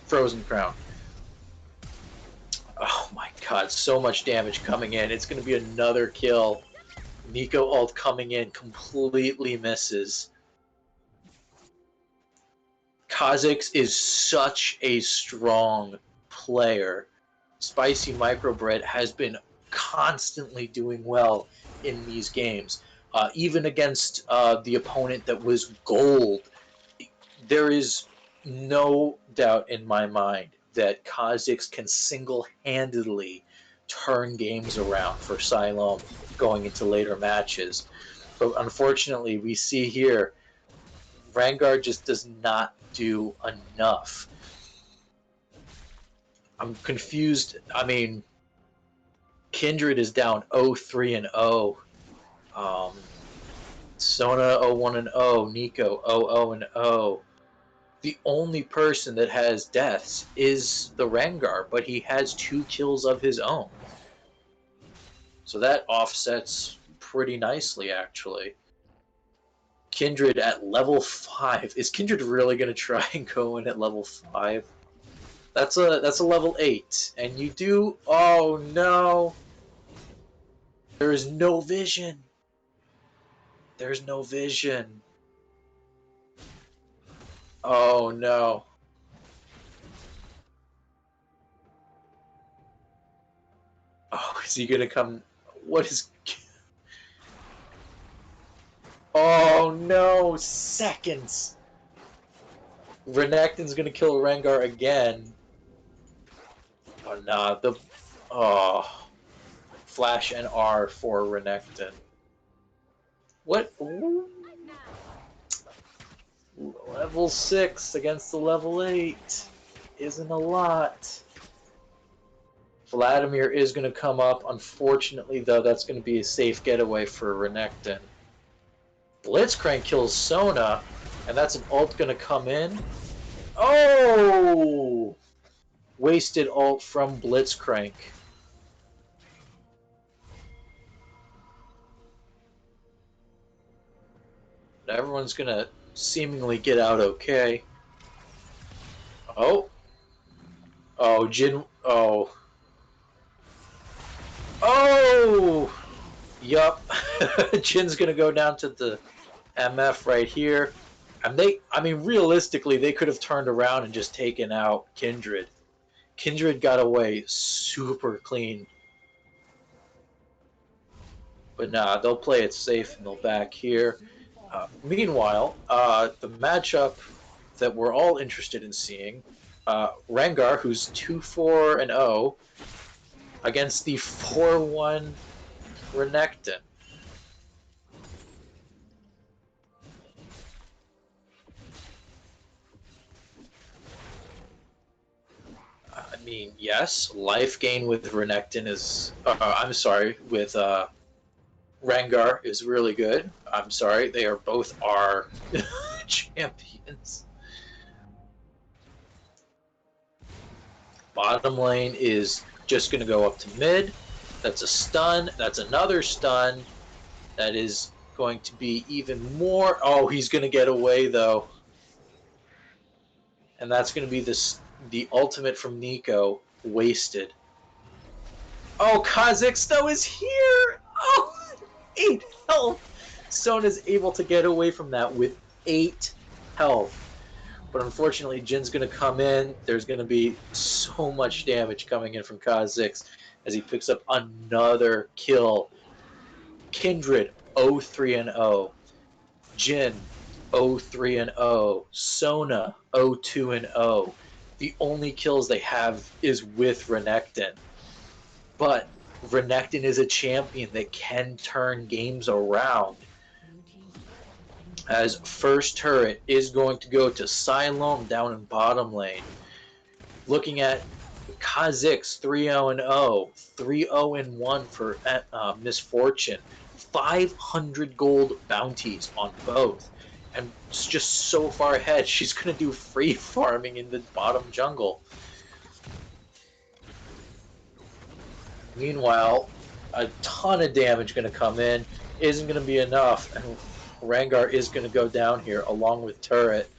Speaker 1: Frozen Crown. Oh my god, so much damage coming in. It's going to be another kill. Nico ult coming in, completely misses. Kha'Zix is such a strong player. Spicy Microbread has been constantly doing well in these games. Even against the opponent that was gold, there is no doubt in my mind that Kha'Zix can single-handedly turn games around for Siloam going into later matches. But unfortunately, we see here, Rengar just does not do enough. I'm confused. I mean, Kindred is down 0-3 and 0. Sona 0-1 and 0. Nico 0-0 and 0. The only person that has deaths is the Rengar, but he has 2 kills of his own. So that offsets pretty nicely, actually. Kindred at level 5. Is Kindred really going to try and go in at level 5? That's a level 8. And you do... Oh, no! There is no vision! There's no vision. Oh, no. Oh, is he going to come... What is... Oh, no! Seconds! Renekton's going to kill Rengar again. Oh, nah. Oh... Flash and R for Renekton. What? Level 6 against the level 8 isn't a lot. Vladimir is going to come up. Unfortunately, though, that's going to be a safe getaway for Renekton. Blitzcrank kills Sona, and that's an ult going to come in. Oh! Wasted ult from Blitzcrank. Everyone's going to seemingly get out okay. Oh. Oh, Jin... Oh. Oh! Yup. Jin's gonna go down to the MF right here. And I mean, realistically, they could have turned around and just taken out Kindred. Kindred got away super clean. But nah, they'll play it safe and they'll back here. Meanwhile, the matchup that we're all interested in seeing, Rengar, who's 2-4 and 0, against the 4-1 Renekton. I mean, yes, life gain with Renekton is... I'm sorry, with Rengar is really good. I'm sorry, they are both our champions. Bottom lane is just going to go up to mid. That's a stun. That's another stun. That is going to be even more... Oh, he's going to get away, though. And that's going to be the ultimate from Nico. Wasted. Oh, Kha'Zix, though, is here! Oh, 8 health! Sona's able to get away from that with 8 health. But unfortunately, Jin's going to come in. There's going to be so much damage coming in from Kha'Zix as he picks up another kill. Kindred, 0-3 and 0. Jin, 0-3 and 0. Sona, 0-2 and 0. The only kills they have is with Renekton. But Renekton is a champion that can turn games around. As first turret is going to go to Siloam down in bottom lane. Looking at Kha'Zix, 3-0 and 0. 3-0 and 1 for Misfortune. 500 gold bounties on both. And it's just so far ahead, she's going to do free farming in the bottom jungle. Meanwhile, a ton of damage going to come in. Isn't going to be enough. And Rengar is going to go down here along with turret.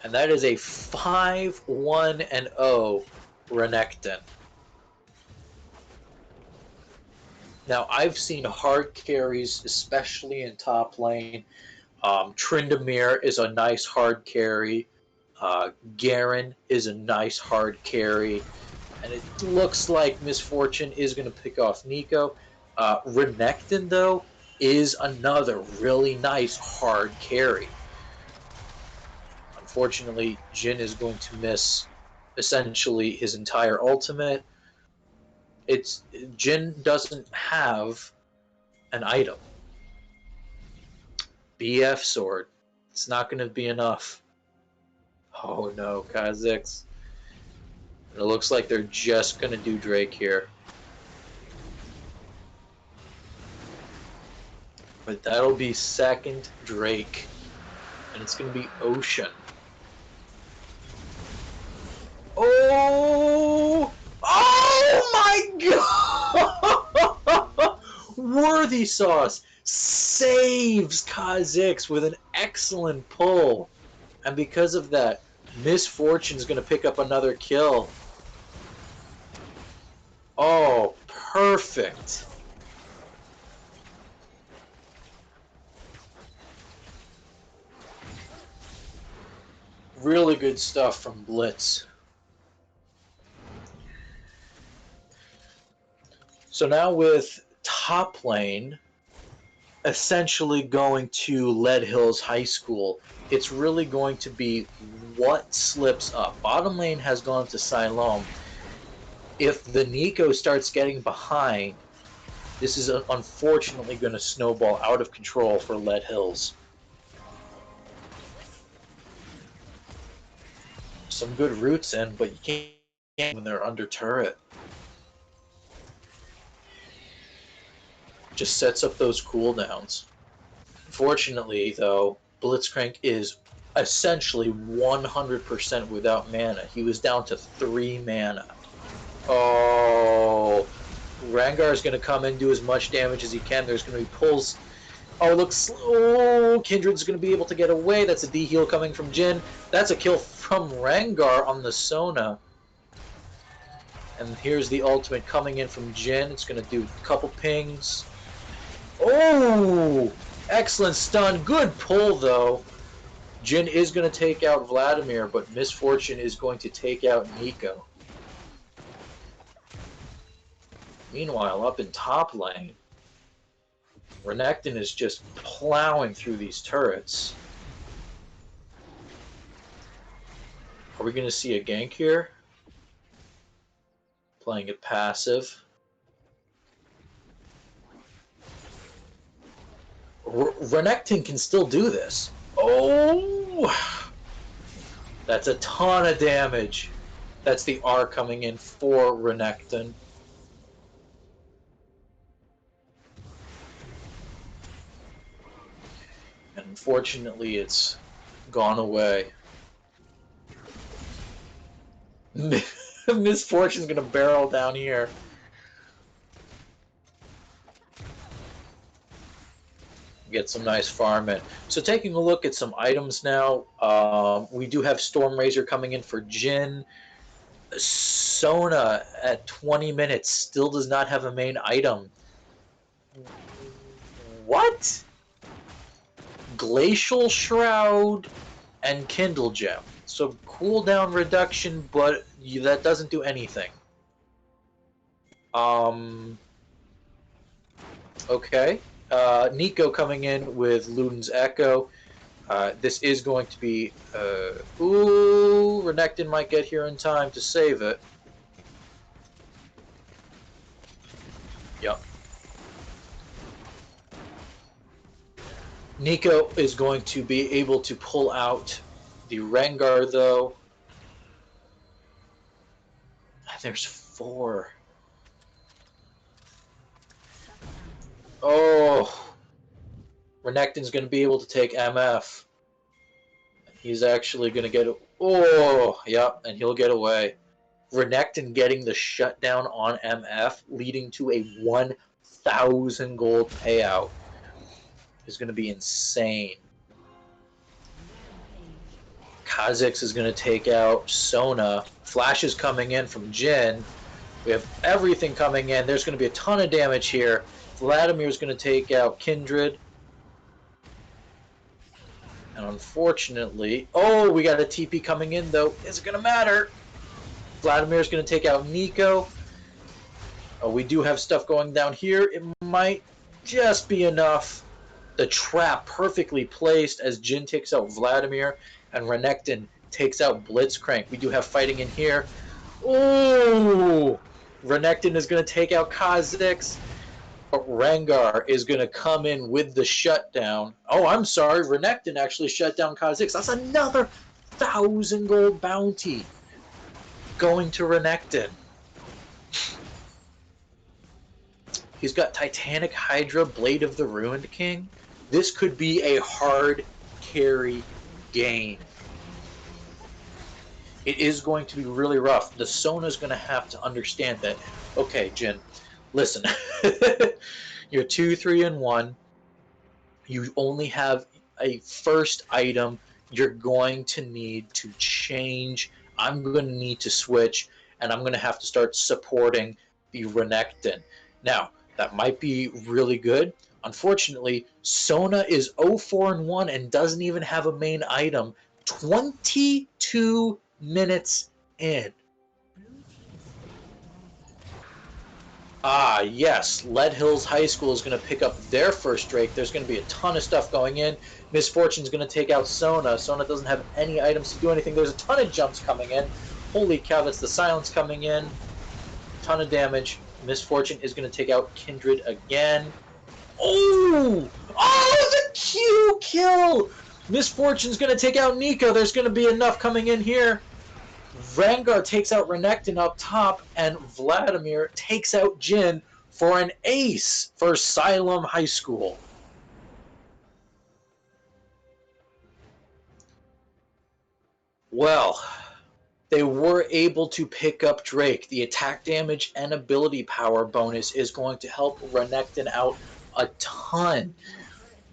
Speaker 1: And that is a 5-1 and 0 Renekton. Now, I've seen hard carries, especially in top lane. Tryndamere is a nice hard carry. Garen is a nice hard carry. And it looks like Misfortune is going to pick off Nico. Renekton, though, is another really nice hard carry. Unfortunately, Jin is going to miss essentially his entire ultimate. Jin doesn't have an item. BF sword. It's not going to be enough. Oh no, Kha'Zix. It looks like they're just gonna do Drake here. But that'll be second Drake. And it's gonna be Ocean. Oh! Oh my god! Worthy Sauce saves Kha'Zix with an excellent pull. And because of that, Misfortune's going to pick up another kill. Oh, perfect. Really good stuff from Blitz. So now with top lane essentially going to Lead Hills High School, it's really going to be what slips up. Bottom lane has gone to Siloam. If the Nico starts getting behind, this is unfortunately going to snowball out of control for Lead Hills. Some good roots in, but you can't when they're under turret. Just sets up those cooldowns. Fortunately, though, Blitzcrank is essentially 100% without mana. He was down to 3 mana. Oh, Rengar is going to come in and do as much damage as he can. There's going to be pulls. Oh, looks. Oh, Kindred's going to be able to get away. That's a D-heal coming from Jin. That's a kill from Rengar on the Sona. And here's the ultimate coming in from Jin. It's going to do a couple pings. Oh, excellent stun. Good pull, though. Jin is going to take out Vladimir, but Misfortune is going to take out Nico. Meanwhile, up in top lane, Renekton is just plowing through these turrets. Are we going to see a gank here? Playing it passive. Renekton can still do this. Oh! That's a ton of damage. That's the R coming in for Renekton. And unfortunately, it's gone away. Misfortune's gonna barrel down here. Get some nice farm in. So taking a look at some items now, we do have Stormrazor coming in for Jin. Sona at 20 minutes still does not have a main item. What? Glacial Shroud and Kindle Gem. So cooldown reduction, but that doesn't do anything. Okay. Nico coming in with Luden's Echo. This is going to be... ooh, Renekton might get here in time to save it. Yep. Nico is going to be able to pull out the Rengar, though. There's 4. Oh! Renekton's going to be able to take MF. He's actually going to get... Oh! Yep, and he'll get away. Renekton getting the shutdown on MF, leading to a 1,000 gold payout, is going to be insane. Kha'Zix is going to take out Sona. Flash is coming in from Jin. We have everything coming in. There's going to be a ton of damage here. Vladimir is going to take out Kindred. And unfortunately... Oh, we got a TP coming in, though. Is it going to matter? Vladimir is going to take out Nico. Oh, we do have stuff going down here. It might just be enough. The trap perfectly placed as Jin takes out Vladimir and Renekton takes out Blitzcrank. We do have fighting in here. Oh! Renekton is going to take out Kha'Zix. Rengar is going to come in with the shutdown. Oh, I'm sorry. Renekton actually shut down Kha'Zix. That's another 1,000 gold bounty going to Renekton. He's got Titanic Hydra, Blade of the Ruined King. This could be a hard carry game. It is going to be really rough. The Sona's going to have to understand that, okay, Jin, listen, you're 2, 3, and 1. You only have a first item. You're going to need to change. I'm going to need to switch, and I'm going to have to start supporting the Renekton. Now, that might be really good. Unfortunately, Sona is 0-4-1 and doesn't even have a main item. 22 minutes in. Ah, yes, Lead Hills High School is going to pick up their first Drake. There's going to be a ton of stuff going in. Miss Fortune's going to take out Sona. Sona doesn't have any items to do anything. There's a ton of jumps coming in. Holy cow, that's the silence coming in. Ton of damage. Miss Fortune is going to take out Kindred again. Oh! Oh, the Q kill! Miss Fortune's going to take out Nico. There's going to be enough coming in here. Rengar takes out Renekton up top, and Vladimir takes out Jin for an ace for Siloam High School. Well, they were able to pick up Drake. The attack damage and ability power bonus is going to help Renekton out a ton.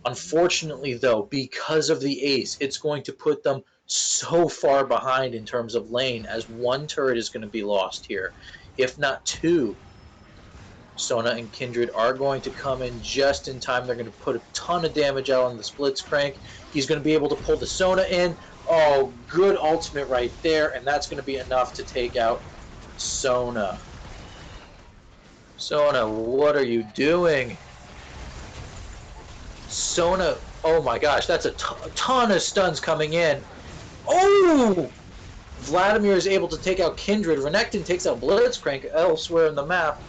Speaker 1: Unfortunately, though, because of the ace, it's going to put them so far behind in terms of lane, as one turret is going to be lost here, if not two. Sona and Kindred are going to come in just in time. They're going to put a ton of damage out on the Blitzcrank. He's going to be able to pull the Sona in. Oh, good ultimate right there, and that's going to be enough to take out Sona. Sona, what are you doing? Sona, oh my gosh, that's a ton of stuns coming in. Oh! Vladimir is able to take out Kindred. Renekton takes out Blitzcrank elsewhere in the map.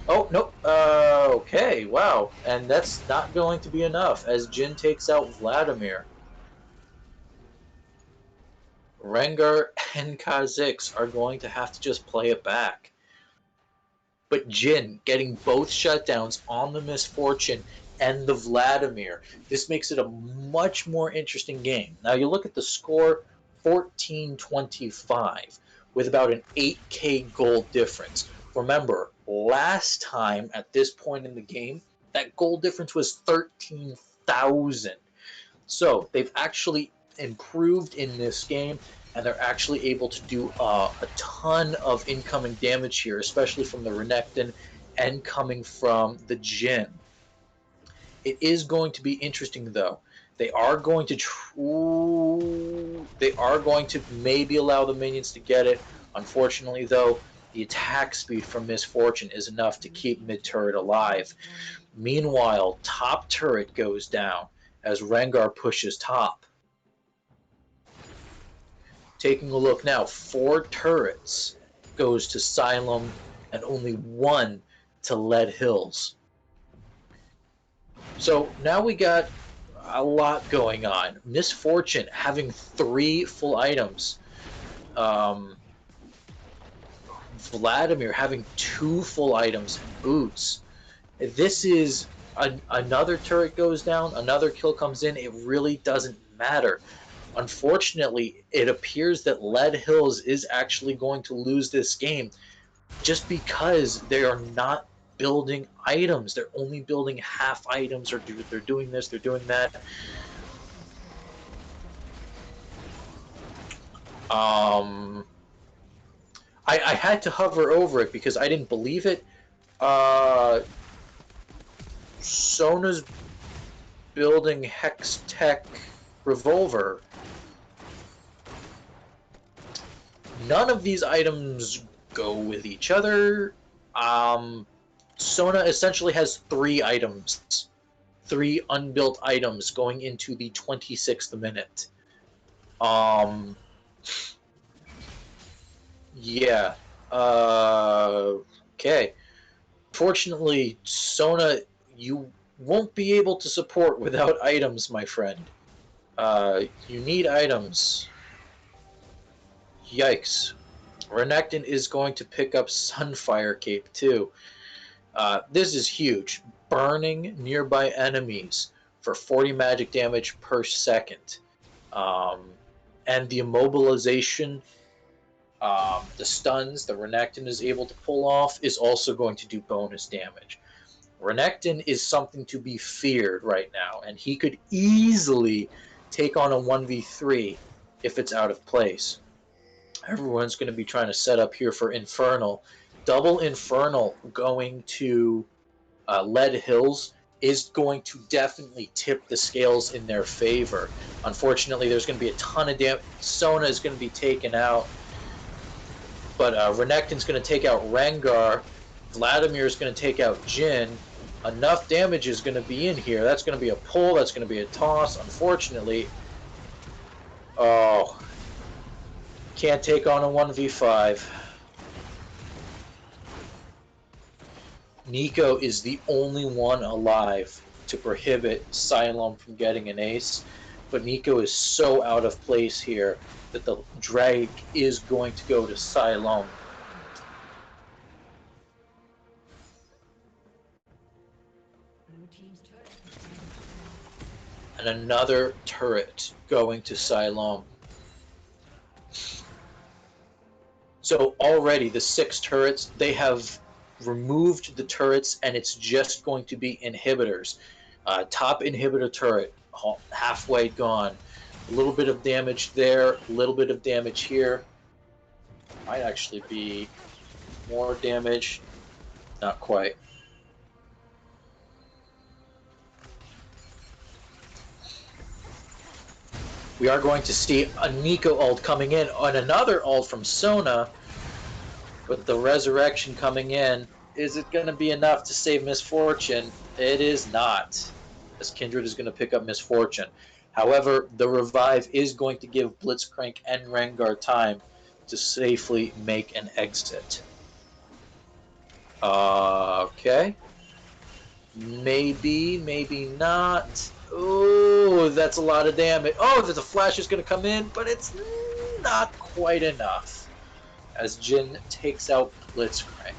Speaker 1: Oh, nope. Okay, wow. And that's not going to be enough as Jin takes out Vladimir. Rengar and Kha'Zix are going to have to just play it back. But Jin getting both shutdowns on the Miss Fortune and the Vladimir. This makes it a much more interesting game. Now you look at the score, 14-25, with about an 8k gold difference. Remember, last time at this point in the game, that gold difference was 13,000. So they've actually improved in this game, and they're actually able to do a ton of incoming damage here, especially from the Renekton and coming from the Jin. It is going to be interesting, though. They are going to maybe allow the minions to get it. Unfortunately, though, the attack speed from Miss Fortune is enough to keep mid-turret alive. Meanwhile, top turret goes down as Rengar pushes top. Taking a look now, 4 turrets goes to Siloam and only 1 to Lead Hills. So now we got a lot going on. Miss Fortune having 3 full items. Vladimir having 2 full items and boots. This is another turret goes down, another kill comes in. It really doesn't matter. Unfortunately, it appears that Lead Hills is actually going to lose this game just because they are not building items. They're only building half items, or they're doing this, they're doing that. I had to hover over it because I didn't believe it. Sona's building Hex Tech Revolver. None of these items go with each other. Sona essentially has 3 items. 3 unbuilt items going into the 26th minute. Yeah. Okay. Fortunately, Sona, you won't be able to support without items, my friend. You need items. Yikes. Renekton is going to pick up Sunfire Cape too. This is huge. Burning nearby enemies for 40 magic damage per second. And the immobilization, the stuns that Renekton is able to pull off is also going to do bonus damage. Renekton is something to be feared right now, and he could easily take on a 1v3 if it's out of place. Everyone's going to be trying to set up here for Infernal. Double Infernal going to Lead Hills is going to definitely tip the scales in their favor. Unfortunately, there's going to be a ton of damage. Sona is going to be taken out, but Renekton's going to take out Rengar. Vladimir is going to take out Jhin. Enough damage is going to be in here. That's going to be a pull. That's going to be a toss. Unfortunately, oh, can't take on a 1v5. Nico is the only one alive to prohibit Siloam from getting an ace, but Nico is so out of place here that the drag is going to go to Siloam.
Speaker 2: Blue team's turret.
Speaker 1: And another turret going to Siloam. So already the 6 turrets, they have removed the turrets, and it's just going to be inhibitors. Top inhibitor turret, halfway gone. A little bit of damage there, a little bit of damage here. Might actually be more damage. Not quite. We are going to see a Nico ult coming in, and another ult from Sona. With the resurrection coming in, is it going to be enough to save Misfortune? It is not, as Kindred is going to pick up Misfortune. However, the revive is going to give Blitzcrank and Rengar time to safely make an exit. Okay. Maybe, maybe not. Oh, that's a lot of damage. Oh, there's a flash is going to come in, but it's not quite enough. As Jhin takes out Blitzcrank.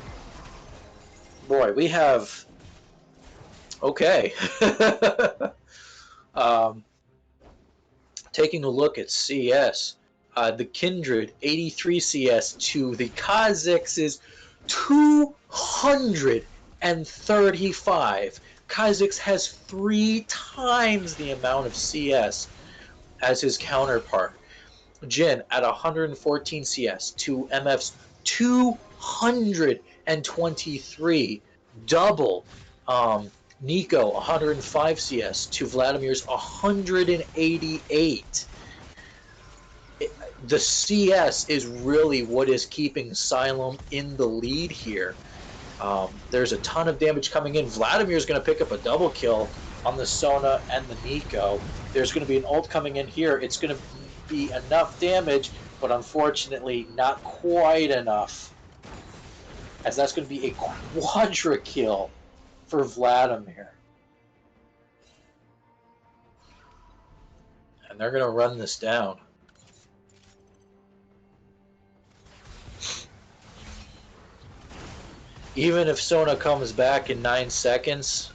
Speaker 1: Boy, we have... Okay. Taking a look at CS. The Kindred, 83 CS to the Kha'Zix's 235. Kha'Zix has 3 times the amount of CS as his counterpart. Jhin at 114 CS to MF's 223, double. Nico 105 CS to Vladimir's 188. The CS is really what is keeping Siloam in the lead here. There's a ton of damage coming in. Vladimir's going to pick up a double kill on the Sona and the Nico. There's going to be an ult coming in here. It's going to be enough damage, but unfortunately not quite enough, as that's going to be a quadra kill for Vladimir. And they're going to run this down. Even if Sona comes back in 9 seconds,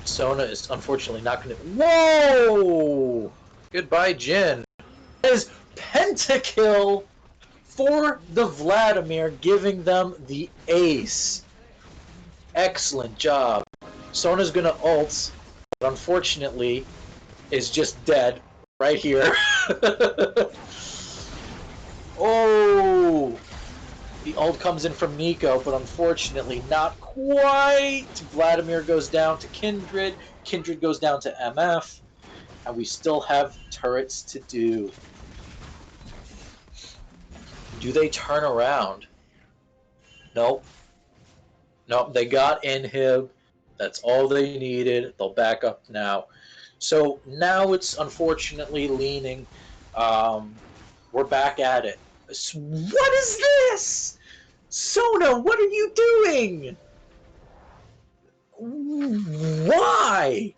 Speaker 1: Sona is unfortunately not going to... Whoa! Goodbye, Jhin. That is Pentakill for the Vladimir, giving them the ace. Excellent job. Sona's going to ult, but unfortunately is just dead right here. Oh! The ult comes in from Nico, but unfortunately not quite. Vladimir goes down to Kindred. Kindred goes down to MF. And we still have turrets to do. Do they turn around? Nope. Nope, they got inhib. That's all they needed. They'll back up now. So now it's unfortunately leaning. We're back at it. What is this? Sona, what are you doing? Why?